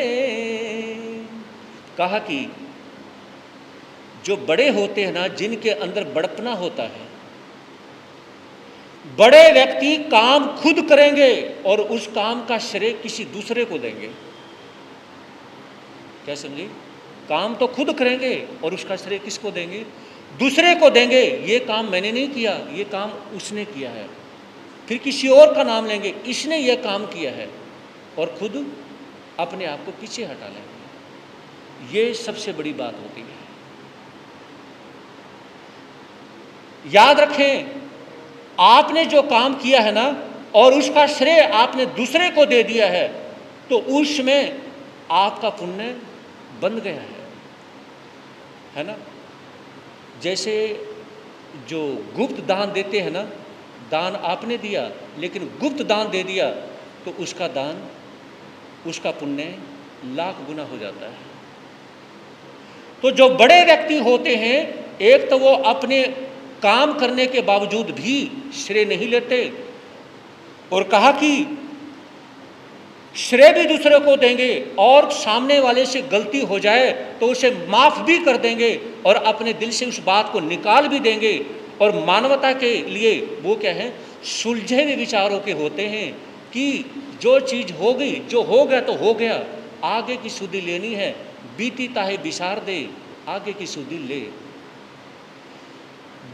कहा कि जो बड़े होते हैं ना, जिनके अंदर बड़पना होता है, बड़े व्यक्ति काम खुद करेंगे और उस काम का श्रेय किसी दूसरे को देंगे। क्या समझे? काम तो खुद करेंगे और उसका श्रेय किसको देंगे? दूसरे को देंगे। ये काम मैंने नहीं किया, ये काम उसने किया है। फिर किसी और का नाम लेंगे, इसने ये काम किया है, और खुद अपने आप को पीछे हटा लेंगे। ये सबसे बड़ी बात होती है। याद रखें, आपने जो काम किया है ना और उसका श्रेय आपने दूसरे को दे दिया है, तो उसमें आपका पुण्य बन गया है ना। जैसे जो गुप्त दान देते हैं ना, दान आपने दिया लेकिन गुप्त दान दे दिया, तो उसका दान, उसका पुण्य लाख गुना हो जाता है। तो जो बड़े व्यक्ति होते हैं, एक तो वो अपने काम करने के बावजूद भी श्रेय नहीं लेते, और कहा कि श्रेय भी दूसरे को देंगे, और सामने वाले से गलती हो जाए तो उसे माफ भी कर देंगे और अपने दिल से उस बात को निकाल भी देंगे। और मानवता के लिए वो क्या है? सुलझे हुए विचारों के होते हैं कि जो चीज़ हो गई, जो हो गया तो हो गया, आगे की सुधि लेनी है, बीती ताहे बिसार दे, आगे की सुधि ले।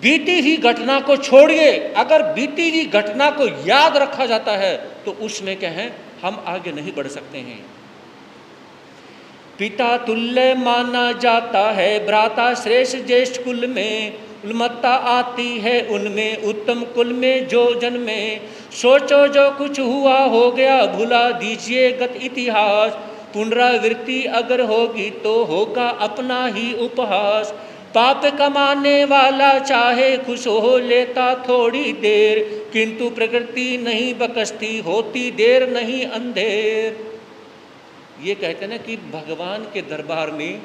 बीती हुई घटना को छोड़िए, अगर बीती हुई घटना को याद रखा जाता है तो उसमें क्या है? हम आगे नहीं बढ़ सकते हैं। पिता तुल्य माना जाता है भ्राता श्रेष्ठ ज्येष्ठ कुल में, उन्मत्ता आती है उनमें उत्तम कुल में जो जन्मे। सोचो जो कुछ हुआ हो गया, भुला दीजिए गत इतिहास, पुनरावृत्ति अगर होगी तो होगा अपना ही उपहास। पाप कमाने वाला चाहे खुश हो लेता थोड़ी देर, किंतु प्रकृति नहीं बकसती होती देर नहीं अंधेर। ये कहते हैं ना कि भगवान के दरबार में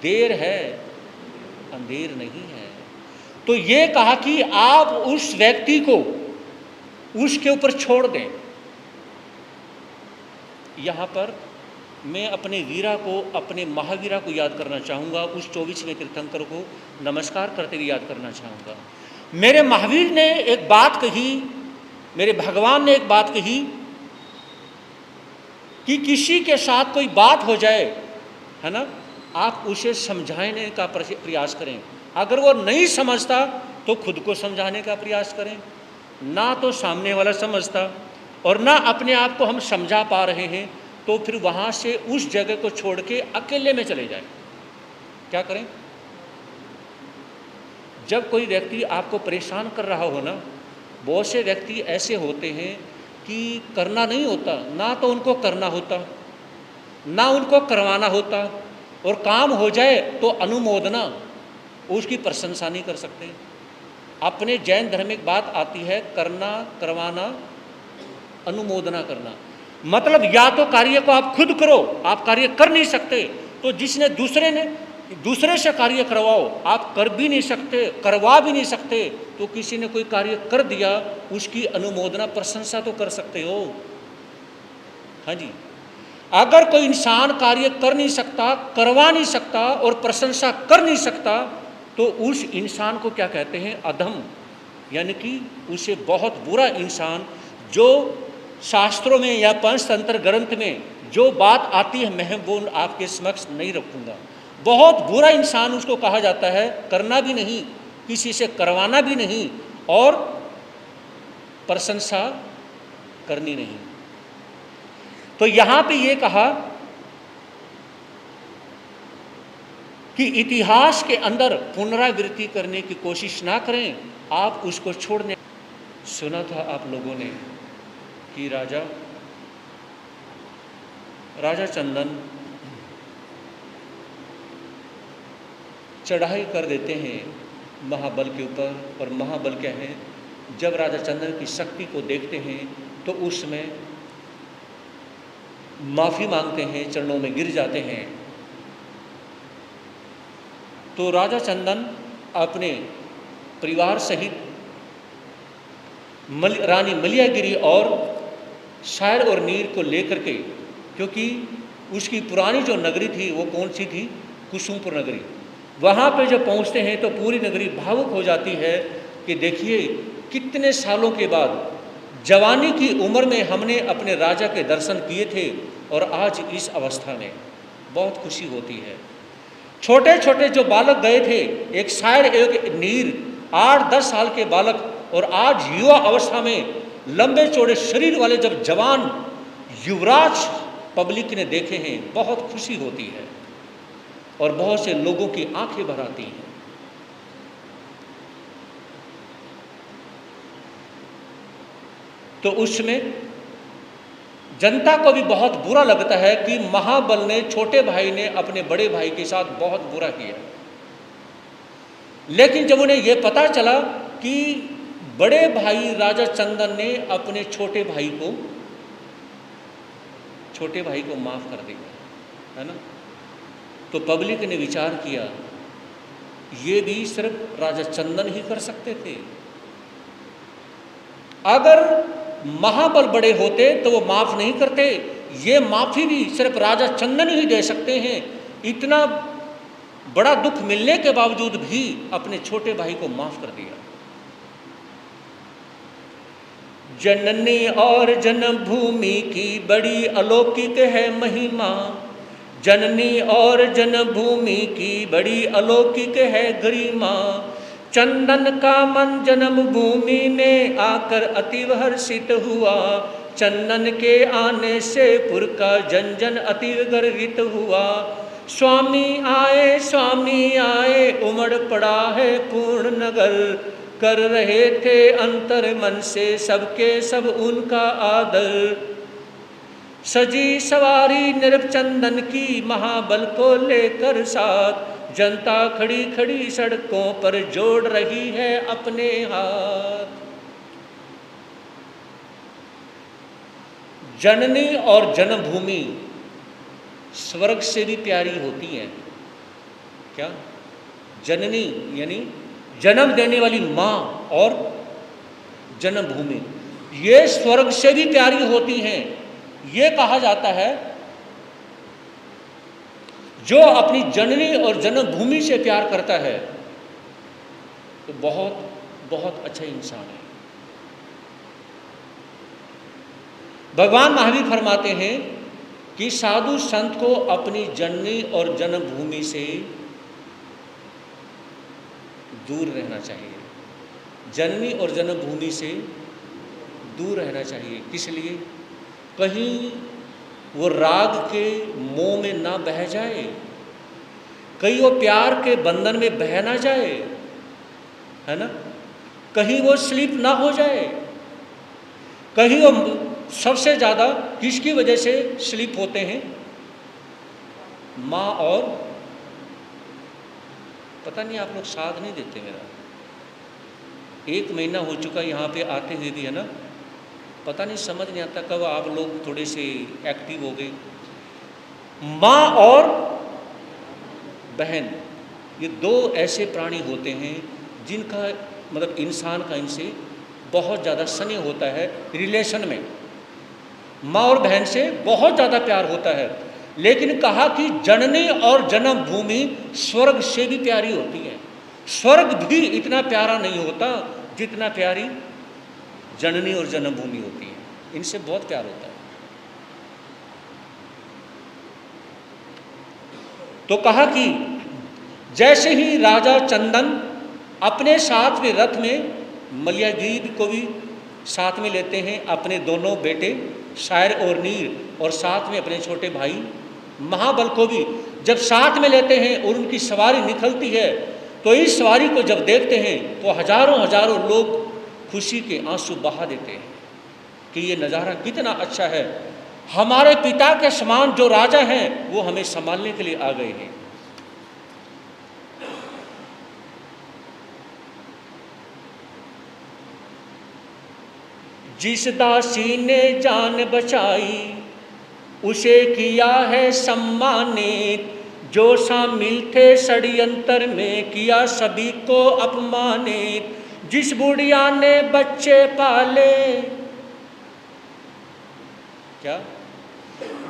देर है, अंधेर नहीं है। तो ये कहा कि आप उस व्यक्ति को उसके ऊपर छोड़ दें। यहाँ पर मैं अपने वीरा को, अपने महावीरा को याद करना चाहूँगा, उस 24वें तीर्थंकर को नमस्कार करते हुए याद करना चाहूँगा। मेरे महावीर ने एक बात कही, मेरे भगवान ने एक बात कही कि किसी के साथ कोई बात हो जाए, है ना, आप उसे समझाने का प्रयास करें। अगर वो नहीं समझता तो खुद को समझाने का प्रयास करें। ना तो सामने वाला समझता और ना अपने आप को हम समझा पा रहे हैं, तो फिर वहाँ से उस जगह को छोड़ के अकेले में चले जाएं। क्या करें? जब कोई व्यक्ति आपको परेशान कर रहा हो ना, बहुत से व्यक्ति ऐसे होते हैं कि करना नहीं होता, ना तो उनको करना होता, ना उनको करवाना होता, और काम हो जाए तो अनुमोदना, उसकी प्रशंसा नहीं कर सकते। अपने जैन धर्म में एक बात आती है, करना, करवाना, अनुमोदना करना। मतलब या तो कार्य को आप खुद करो, आप कार्य कर नहीं सकते, तो जिसने दूसरे से कार्य करवाओ, आप कर भी नहीं सकते, करवा भी नहीं सकते, तो किसी ने कोई कार्य कर दिया, उसकी अनुमोदना, प्रशंसा तो कर सकते हो। हाँ जी, अगर कोई इंसान कार्य कर नहीं सकता, करवा नहीं सकता और प्रशंसा कर नहीं सकता, तो उस इंसान को क्या कहते हैं? अधम, यानी कि उसे बहुत बुरा इंसान। जो शास्त्रों में या पंचतंत्र ग्रंथ में जो बात आती है, मैं वो आपके समक्ष नहीं रखूँगा। बहुत बुरा इंसान उसको कहा जाता है, करना भी नहीं, किसी से करवाना भी नहीं और प्रशंसा करनी नहीं। तो यहाँ पे ये कहा कि इतिहास के अंदर पुनरावृत्ति करने की कोशिश ना करें, आप उसको छोड़ने। सुना था आप लोगों ने कि राजा चंदन चढ़ाई कर देते हैं महाबल के ऊपर, और महाबल क्या है, जब राजा चंदन की शक्ति को देखते हैं तो उसमें माफ़ी मांगते हैं, चरणों में गिर जाते हैं। तो राजा चंदन अपने परिवार सहित रानी मलियागिरी और शायर और नीर को लेकर के, क्योंकि उसकी पुरानी जो नगरी थी वो कौन सी थी? कुसुमपुर नगरी। वहाँ पे जब पहुँचते हैं तो पूरी नगरी भावुक हो जाती है कि देखिए कितने सालों के बाद, जवानी की उम्र में हमने अपने राजा के दर्शन किए थे और आज इस अवस्था में बहुत खुशी होती है। छोटे छोटे जो बालक गए थे, एक शायर एक नीर, 8-10 साल के बालक, और आज युवा अवस्था में लंबे चौड़े शरीर वाले जब जवान युवराज पब्लिक ने देखे हैं, बहुत खुशी होती है और बहुत से लोगों की आंखें भर आती हैं। तो उसमें जनता को भी बहुत बुरा लगता है कि महाबल ने, छोटे भाई ने अपने बड़े भाई के साथ बहुत बुरा किया। लेकिन जब उन्हें यह पता चला कि बड़े भाई राजा चंदन ने अपने छोटे भाई को माफ कर दिया, है ना, तो पब्लिक ने विचार किया, ये भी सिर्फ राजा चंदन ही कर सकते थे। अगर महाबल बड़े होते तो वो माफ नहीं करते, ये माफी भी सिर्फ राजा चंदन ही दे सकते हैं। इतना बड़ा दुख मिलने के बावजूद भी अपने छोटे भाई को माफ कर दिया। जननी और जन्मभूमि की बड़ी अलौकिक है महिमा, जननी और जन्मभूमि की बड़ी अलौकिक है गरिमा। चंदन का मन जन्मभूमि में आकर अतीव हर्षित हुआ, चंदन के आने से पुर का जन जन अतीव गर्वित हुआ। स्वामी आए उमड़ पड़ा है पूर्ण नगर, कर रहे थे अंतर मन से सबके सब उनका आदर। सजी सवारी निर्चंदन की महाबल को लेकर साथ, जनता खड़ी खड़ी सड़कों पर जोड़ रही है अपने हाथ। जननी और जन्मभूमि स्वर्ग से भी प्यारी होती है। क्या? जननी यानी जन्म देने वाली माँ, और जन्मभूमि ये स्वर्ग से भी प्यारी होती हैं। ये कहा जाता है जो अपनी जननी और जन्मभूमि से प्यार करता है तो बहुत बहुत अच्छा इंसान है। भगवान महावीर फरमाते हैं कि साधु संत को अपनी जननी और जन्मभूमि से दूर रहना चाहिए, जननी और जन्मभूमि से दूर रहना चाहिए। किस लिए? कहीं वो राग के मोह में ना बह जाए, कहीं वो प्यार के बंधन में बह ना जाए, है ना, कहीं वो स्लिप ना हो जाए। कहीं वो सबसे ज़्यादा किसकी वजह से स्लिप होते हैं? माँ और, पता नहीं आप लोग साथ नहीं देते मेरा, 1 महीना हो चुका यहाँ पे आते हुए भी, है ना, पता नहीं समझ नहीं आता कब आप लोग थोड़े से एक्टिव हो गए। माँ और बहन, ये 2 ऐसे प्राणी होते हैं जिनका मतलब इंसान का इनसे बहुत ज़्यादा स्नेह होता है, रिलेशन में माँ और बहन से बहुत ज़्यादा प्यार होता है। लेकिन कहा कि जननी और जन्म भूमि स्वर्ग से भी प्यारी होती है। स्वर्ग भी इतना प्यारा नहीं होता जितना प्यारी जननी और जन्मभूमि होती है, इनसे बहुत प्यार होता है। तो कहा कि जैसे ही राजा चंदन अपने साथ में रथ में मलयागिरी को भी साथ में लेते हैं, अपने दोनों बेटे शायर और नीर और साथ में अपने छोटे भाई महाबल को भी जब साथ में लेते हैं और उनकी सवारी निकलती है, तो इस सवारी को जब देखते हैं तो हजारों हजारों लोग खुशी के आंसू बहा देते हैं कि ये नज़ारा कितना अच्छा है, हमारे पिता के समान जो राजा हैं वो हमें संभालने के लिए आ गए हैं। जिस दासी ने जान बचाई उसे किया है सम्मानित, जो शामिल थे षड्यंत्र में किया सभी को अपमानित। जिस बुढ़िया ने बच्चे पाले, क्या,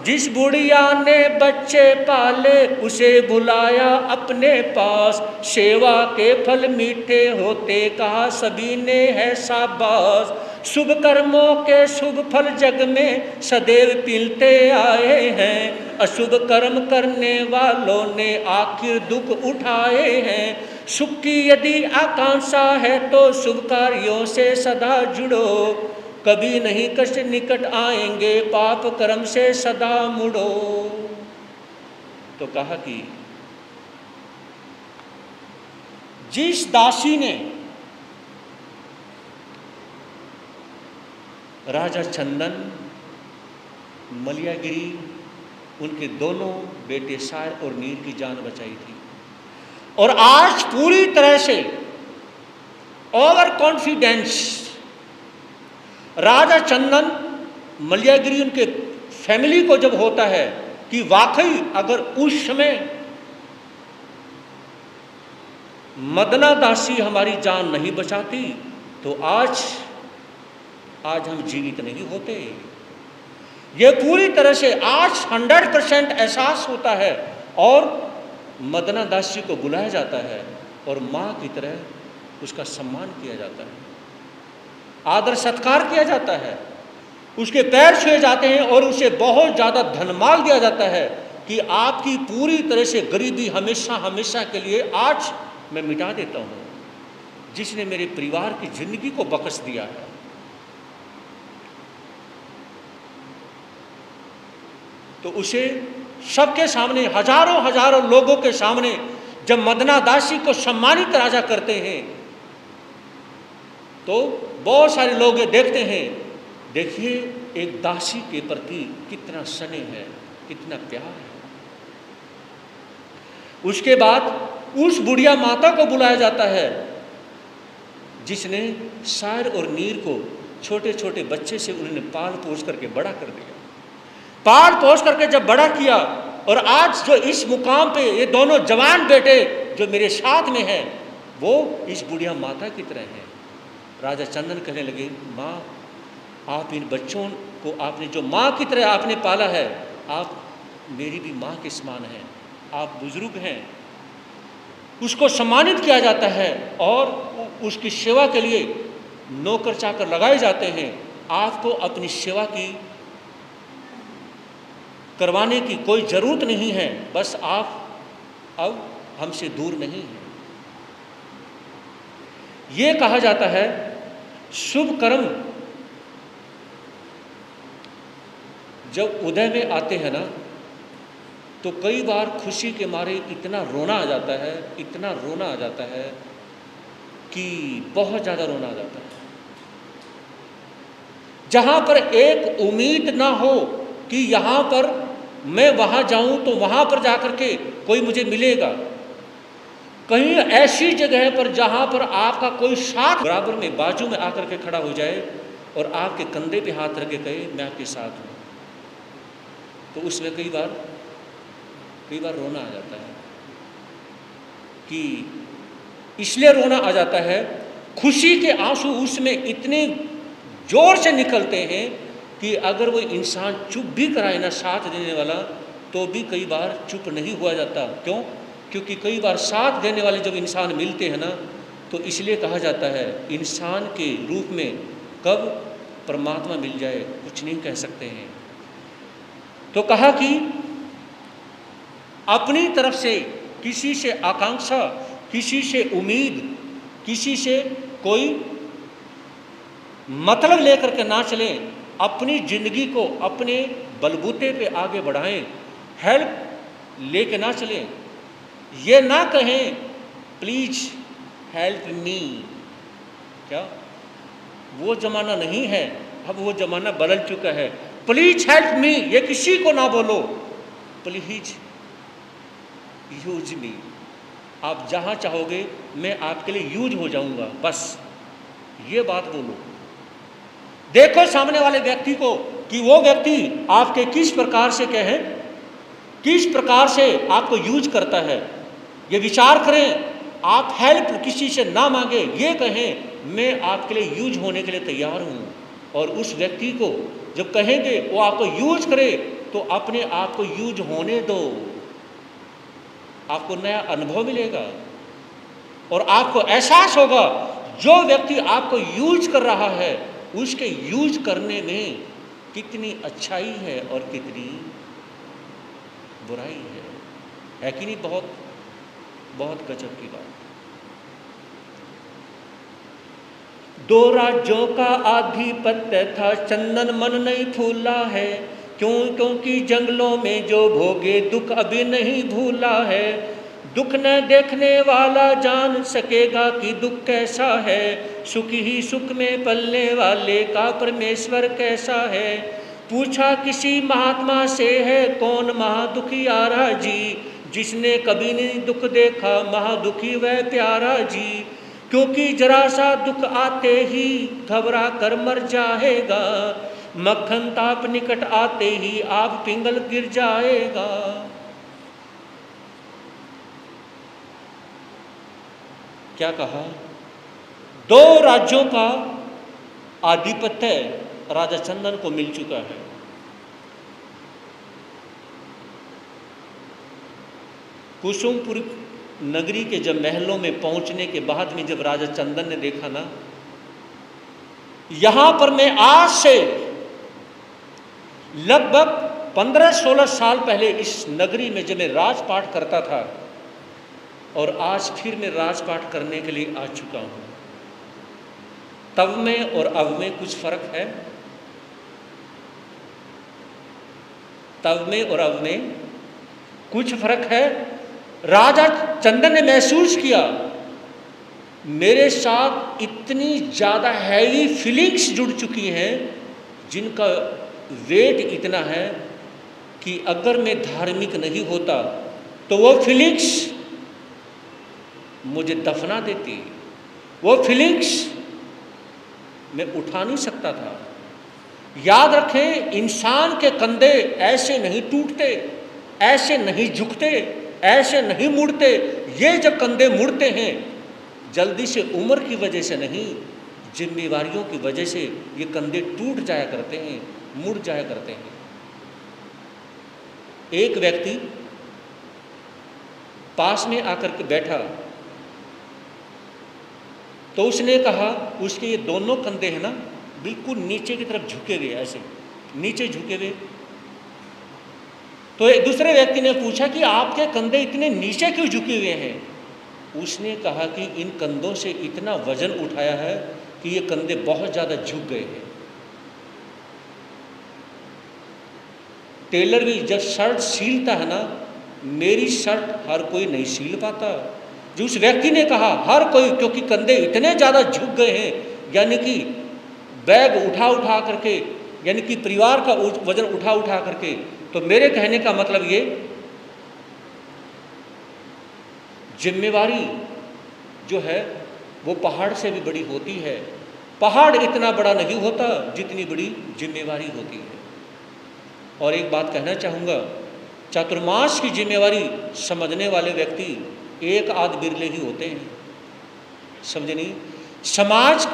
जिस बुढ़िया ने बच्चे पाले उसे बुलाया अपने पास, सेवा के फल मीठे होते कहा सभी ने है शाबाश। शुभ कर्मों के शुभ फल जग में सदैव पिलते आए हैं, अशुभ कर्म करने वालों ने आखिर दुख उठाए हैं। सुख की यदि आकांक्षा है तो शुभ कार्यों से सदा जुड़ो, कभी नहीं कष्ट निकट आएंगे पाप कर्म से सदा मुड़ो। तो कहा कि जिस दासी ने राजा चंदन, मलयागिरी, उनके दोनों बेटे शायर और नीर की जान बचाई थी, और आज पूरी तरह से ओवर कॉन्फिडेंस राजा चंदन मलयागिरी उनके फैमिली को जब होता है कि वाकई अगर उस समय मदना दासी हमारी जान नहीं बचाती तो आज हम जीवित नहीं होते। ये पूरी तरह से आज 100% एहसास होता है और मदना दासी को बुलाया जाता है और माँ की तरह उसका सम्मान किया जाता है, आदर सत्कार किया जाता है, उसके पैर छुए जाते हैं और उसे बहुत ज़्यादा धनमाल दिया जाता है कि आपकी पूरी तरह से गरीबी हमेशा हमेशा के लिए आज मैं मिटा देता हूँ, जिसने मेरे परिवार की जिंदगी को बख्श दिया है। तो उसे सबके सामने, हजारों हजारों लोगों के सामने जब मदना दासी को सम्मानित राजा करते हैं तो बहुत सारे लोग देखते हैं, देखिए एक दासी के प्रति कितना स्नेह है, कितना प्यार है। उसके बाद उस बुढ़िया माता को बुलाया जाता है जिसने शायर और नीर को छोटे छोटे बच्चे से उन्होंने पाल पोस करके बड़ा कर दिया, पाल पोस करके जब बड़ा किया, और आज जो इस मुकाम पे ये दोनों जवान बेटे जो मेरे साथ में हैं वो इस बुढ़िया माता की तरह हैं। राजा चंदन कहने लगे, माँ आप इन बच्चों को आपने जो माँ की तरह आपने पाला है, आप मेरी भी माँ के समान हैं, आप बुजुर्ग हैं। उसको सम्मानित किया जाता है और उसकी सेवा के लिए नौकर चाकर लगाए जाते हैं। आपको अपनी सेवा की करवाने की कोई ज़रूरत नहीं है, बस आप अब हमसे दूर नहीं हैं। ये कहा जाता है शुभ कर्म जब उदय में आते हैं ना, तो कई बार खुशी के मारे इतना रोना आ जाता है, इतना रोना आ जाता है कि बहुत ज़्यादा रोना आ जाता है। जहाँ पर एक उम्मीद ना हो कि यहाँ पर मैं वहाँ जाऊँ तो वहाँ पर जाकर के कोई मुझे मिलेगा, कहीं ऐसी जगह पर जहाँ पर आपका कोई साथ बराबर में बाजू में आकर के खड़ा हो जाए और आपके कंधे पे हाथ रख के कहे मैं आपके साथ हूँ, तो उसमें कई बार रोना आ जाता है। कि इसलिए रोना आ जाता है, खुशी के आंसू उसमें इतने जोर से निकलते हैं कि अगर वो इंसान चुप भी कराए ना साथ देने वाला, तो भी कई बार चुप नहीं हुआ जाता। क्यों? क्योंकि कई बार साथ देने वाले जब इंसान मिलते हैं ना, तो इसलिए कहा जाता है इंसान के रूप में कब परमात्मा मिल जाए कुछ नहीं कह सकते हैं। तो कहा कि अपनी तरफ से किसी से आकांक्षा, किसी से उम्मीद, किसी से कोई मतलब लेकर के ना चलें, अपनी जिंदगी को अपने बलबूते पे आगे बढ़ाएं, हेल्प लेके ना चलें। ये ना कहें प्लीज हेल्प मी, क्या वो जमाना नहीं है, अब वो जमाना बदल चुका है। प्लीज हेल्प मी ये किसी को ना बोलो, प्लीज यूज मी। आप जहाँ चाहोगे मैं आपके लिए यूज हो जाऊंगा, बस ये बात बोलो। देखो सामने वाले व्यक्ति को कि वो व्यक्ति आपके किस प्रकार से कहे, किस प्रकार से आपको यूज करता है, ये विचार करें। आप हेल्प किसी से ना मांगे, ये कहें मैं आपके लिए यूज होने के लिए तैयार हूँ। और उस व्यक्ति को जब कहेंगे वो आपको यूज करे, तो अपने आप को यूज होने दो, आपको नया अनुभव मिलेगा और आपको एहसास होगा जो व्यक्ति आपको यूज कर रहा है उसके यूज करने में कितनी अच्छाई है और कितनी बुराई है कि नहीं? बहुत बहुत गजब की बात। दो राज्यों का आधिपत्य था, चंदन मन नहीं फूला है, क्योंकि जंगलों में जो भोगे दुख अभी नहीं भूला है। दुख न देखने वाला जान सकेगा कि दुख कैसा है, सुख ही सुख में पलने वाले का परमेश्वर कैसा है। पूछा किसी महात्मा से है कौन महादुखियारा जी, जिसने कभी नहीं दुख देखा महादुखी वह प्यारा जी। क्योंकि जरा सा दुख आते ही घबरा कर मर जाएगा, मक्खन ताप निकट आते ही आप पिंगल गिर जाएगा। क्या कहा? दो राज्यों का आधिपत्य राजा चंदन को मिल चुका है। कुसुमपुर नगरी के जब महलों में पहुंचने के बाद में जब राजा चंदन ने देखा ना, यहां पर मैं आज से लगभग 15-16 साल पहले इस नगरी में जब मैं राजपाट करता था और आज फिर मैं राजपाट करने के लिए आ चुका हूं, तब में और अब में कुछ फर्क है? तब में और अब में कुछ फर्क है। राजा चंदन ने महसूस किया मेरे साथ इतनी ज़्यादा हैवी फीलिंग्स जुड़ चुकी हैं जिनका वेट इतना है कि अगर मैं धार्मिक नहीं होता तो वो फीलिंग्स मुझे दफना देती, वो फीलिंग्स मैं उठा नहीं सकता था। याद रखें, इंसान के कंधे ऐसे नहीं टूटते, ऐसे नहीं झुकते, ऐसे नहीं मुड़ते। ये जब कंधे मुड़ते हैं जल्दी से उम्र की वजह से नहीं, जिम्मेवारियों की वजह से ये कंधे टूट जाया करते हैं, मुड़ जाया करते हैं। एक व्यक्ति पास में आकर के बैठा तो उसने कहा, उसके ये दोनों कंधे हैं ना बिल्कुल नीचे की तरफ झुके हुए, ऐसे नीचे झुके हुए। तो एक दूसरे व्यक्ति ने पूछा कि आपके कंधे इतने नीचे क्यों झुके हुए हैं? उसने कहा कि इन कंधों से इतना वजन उठाया है कि ये कंधे बहुत ज़्यादा झुक गए हैं। टेलर भी जब शर्ट सीलता है ना, मेरी शर्ट हर कोई नहीं सील पाता। जो उस व्यक्ति ने कहा हर कोई, क्योंकि कंधे इतने ज़्यादा झुक गए हैं, यानी कि बैग उठा उठा करके, यानी कि परिवार का वजन उठा उठा करके। तो मेरे कहने का मतलब ये, जिम्मेवारी जो है वो पहाड़ से भी बड़ी होती है। पहाड़ इतना बड़ा नहीं होता जितनी बड़ी जिम्मेवारी होती है। और एक बात कहना चाहूँगा, चातुर्मास की जिम्मेवारी समझने वाले व्यक्ति एक आध बिरले ही होते हैं, समझे नहीं। समाज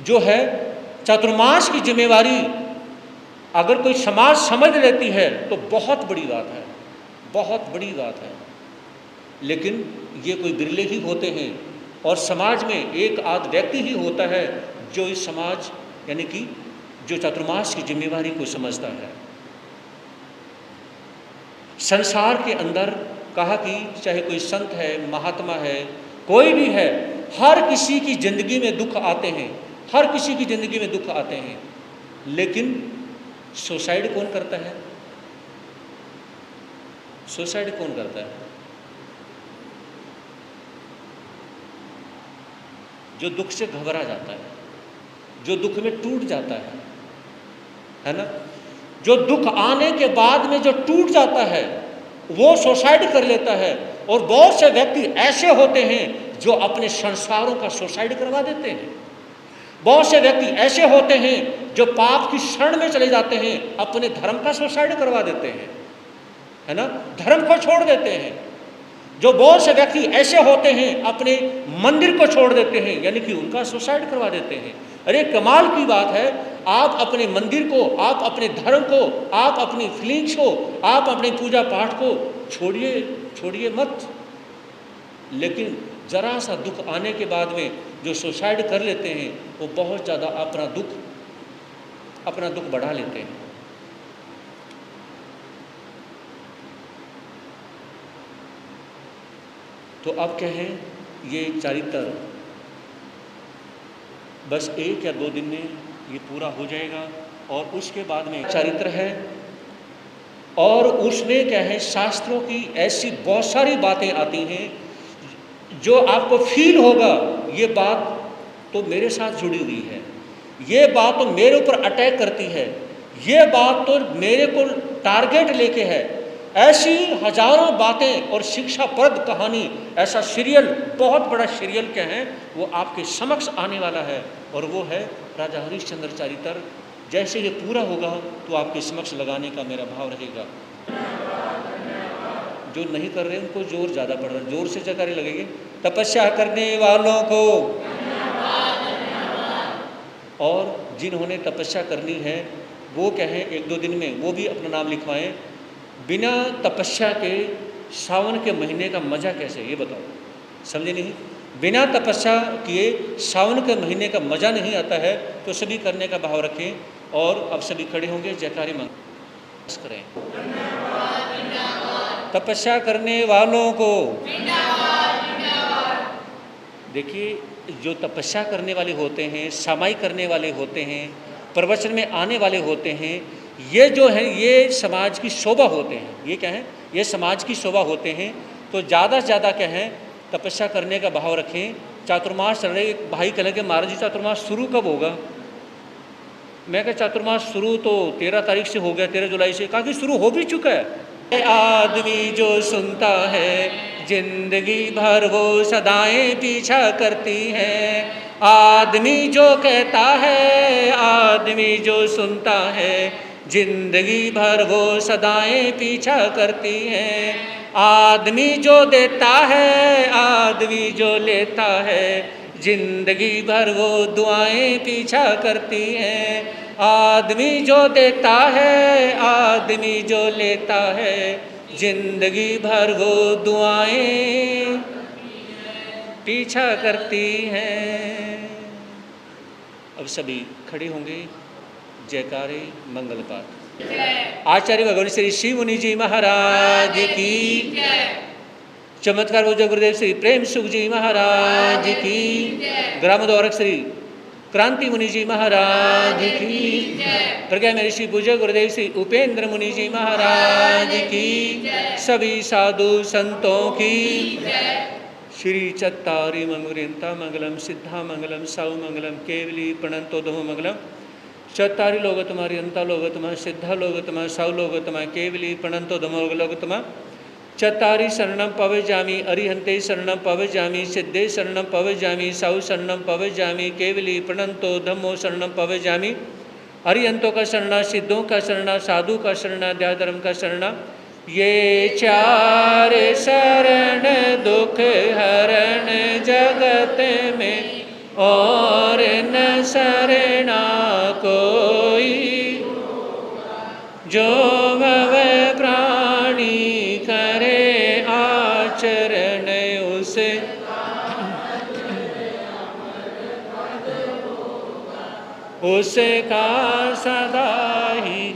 जो है चातुर्मास की जिम्मेवारी अगर कोई समाज समझ लेती है तो बहुत बड़ी बात है, बहुत बड़ी बात है। लेकिन ये कोई बिरले ही होते हैं, और समाज में एक आध व्यक्ति ही होता है जो इस समाज यानी कि जो चातुर्मास की जिम्मेवारी को समझता है। संसार के अंदर कहा कि चाहे कोई संत है, महात्मा है, कोई भी है, हर किसी की जिंदगी में दुख आते हैं, हर किसी की जिंदगी में दुख आते हैं। लेकिन सुसाइड कौन करता है? सुसाइड कौन करता है? जो दुख से घबरा जाता है, जो दुख में टूट जाता है ना। जो दुख आने के बाद में जो टूट जाता है वो सुसाइड कर लेता है। और बहुत से व्यक्ति ऐसे होते हैं जो अपने संसारों का सुसाइड करवा देते हैं। बहुत से व्यक्ति ऐसे होते हैं जो पाप की शरण में चले जाते हैं, अपने धर्म का सुसाइड करवा देते हैं, है ना, धर्म को छोड़ देते हैं। जो बहुत से व्यक्ति ऐसे होते हैं अपने मंदिर को छोड़ देते हैं, यानी कि उनका सुसाइड करवा देते हैं। अरे कमाल की बात है, आप अपने मंदिर को, आप अपने धर्म को, आप अपनी फीलिंग्स को, आप अपने पूजा पाठ को छोड़िए मत। लेकिन जरा सा दुख आने के बाद में जो सुसाइड कर लेते हैं वो बहुत ज़्यादा अपना दुख बढ़ा लेते हैं। तो अब कहें ये चरित्र बस 1 या 2 दिन में ये पूरा हो जाएगा, और उसके बाद में चरित्र है, और उसमें क्या है, शास्त्रों की ऐसी बहुत सारी बातें आती हैं जो आपको फील होगा ये बात तो मेरे साथ जुड़ी हुई है, ये बात तो मेरे ऊपर अटैक करती है, ये बात तो मेरे को टारगेट लेके है। ऐसी हजारों बातें और शिक्षाप्रद कहानी, ऐसा सीरियल, बहुत बड़ा सीरियल क्या है वो आपके समक्ष आने वाला है, और वो है राजा हरिश्चंद्र चरित्र। जैसे ये पूरा होगा तो आपके समक्ष लगाने का मेरा भाव रहेगा। जो नहीं कर रहे उनको जोर ज़्यादा पड़ रहा है, जोर से जयकारे लगेंगे। तपस्या करने वालों को, और जिन्होंने तपस्या करनी है वो कहें 1-2 दिन में वो भी अपना नाम लिखवाएं। बिना तपस्या के सावन के महीने का मज़ा कैसे, ये बताओ, समझे नहीं। बिना तपस्या किए सावन के महीने का मज़ा नहीं आता है। तो सभी करने का भाव रखें, और अब सभी खड़े होंगे, जयकारे मंगल करें। तपस्या करने वालों को, देखिए जो तपस्या करने वाले होते हैं, समाई करने वाले होते हैं, प्रवचन में आने वाले होते हैं, ये जो है ये समाज की शोभा होते हैं। ये क्या है, ये समाज की शोभा होते हैं। तो ज़्यादा से ज़्यादा क्या है, तपस्या करने का भाव रखें। चातुर्मास चल रहे, भाई कह के महाराज जी चातुर्मास शुरू कब होगा? मैं क्या चातुर्मास शुरू तो 13 तारीख से हो गया, 13 जुलाई से। कहा कि शुरू हो भी चुका है। आदमी जो सुनता है जिंदगी भर वो सदाएं पीछा करती हैं। आदमी जो कहता है, आदमी जो सुनता है, जिंदगी भर वो सदाएं पीछा करती हैं। आदमी जो देता है, आदमी जो लेता है, जिंदगी भर वो दुआएं पीछा करती हैं। आदमी जो देता है, आदमी जो लेता है, जिंदगी भर वो दुआएं पीछा करती हैं। अब सभी खड़े होंगे, जयकारे मंगल पाठ। आचार्य भगवान श्री शिव मुनि जी महाराज की, चमत्कार पूज्य गुरुदेव श्री प्रेम सुख जी महाराज की, ग्रामोद्धारक श्री क्रांति मुनि जी महाराज की, प्रज्ञा में ऋषि पूज्य गुरुदेव श्री उपेंद्र मुनि जी महाराज की, सभी साधु संतों की, श्री चत्तारी मंगलता मंगलम सिद्धा मंगलम साउ मंगलम केवली प्रणंतो धो मंगलम, चत्तारी लोगतमा रियंता लोगतमा सिद्धा लोगतमा साउ लोगतमा केवली प्रणंतो धमो लोगतमा, चत्तारी शरणम पवजामि अरिहंते शरणम पवजामि सिद्धे शरणम पवजामि साउ शरणम पवजामि केवली प्रणंतो धम्मो शरणम पवजामि, अरिहंतों का शरणा, सिद्धों का शरणा, साधु का शरणा, अध्यात्म का शरणा, ये चार शरण दुख हरण जगत में और न शरणा कोई, जो भव प्राणी करे आचरण उसे, उसका सदा ही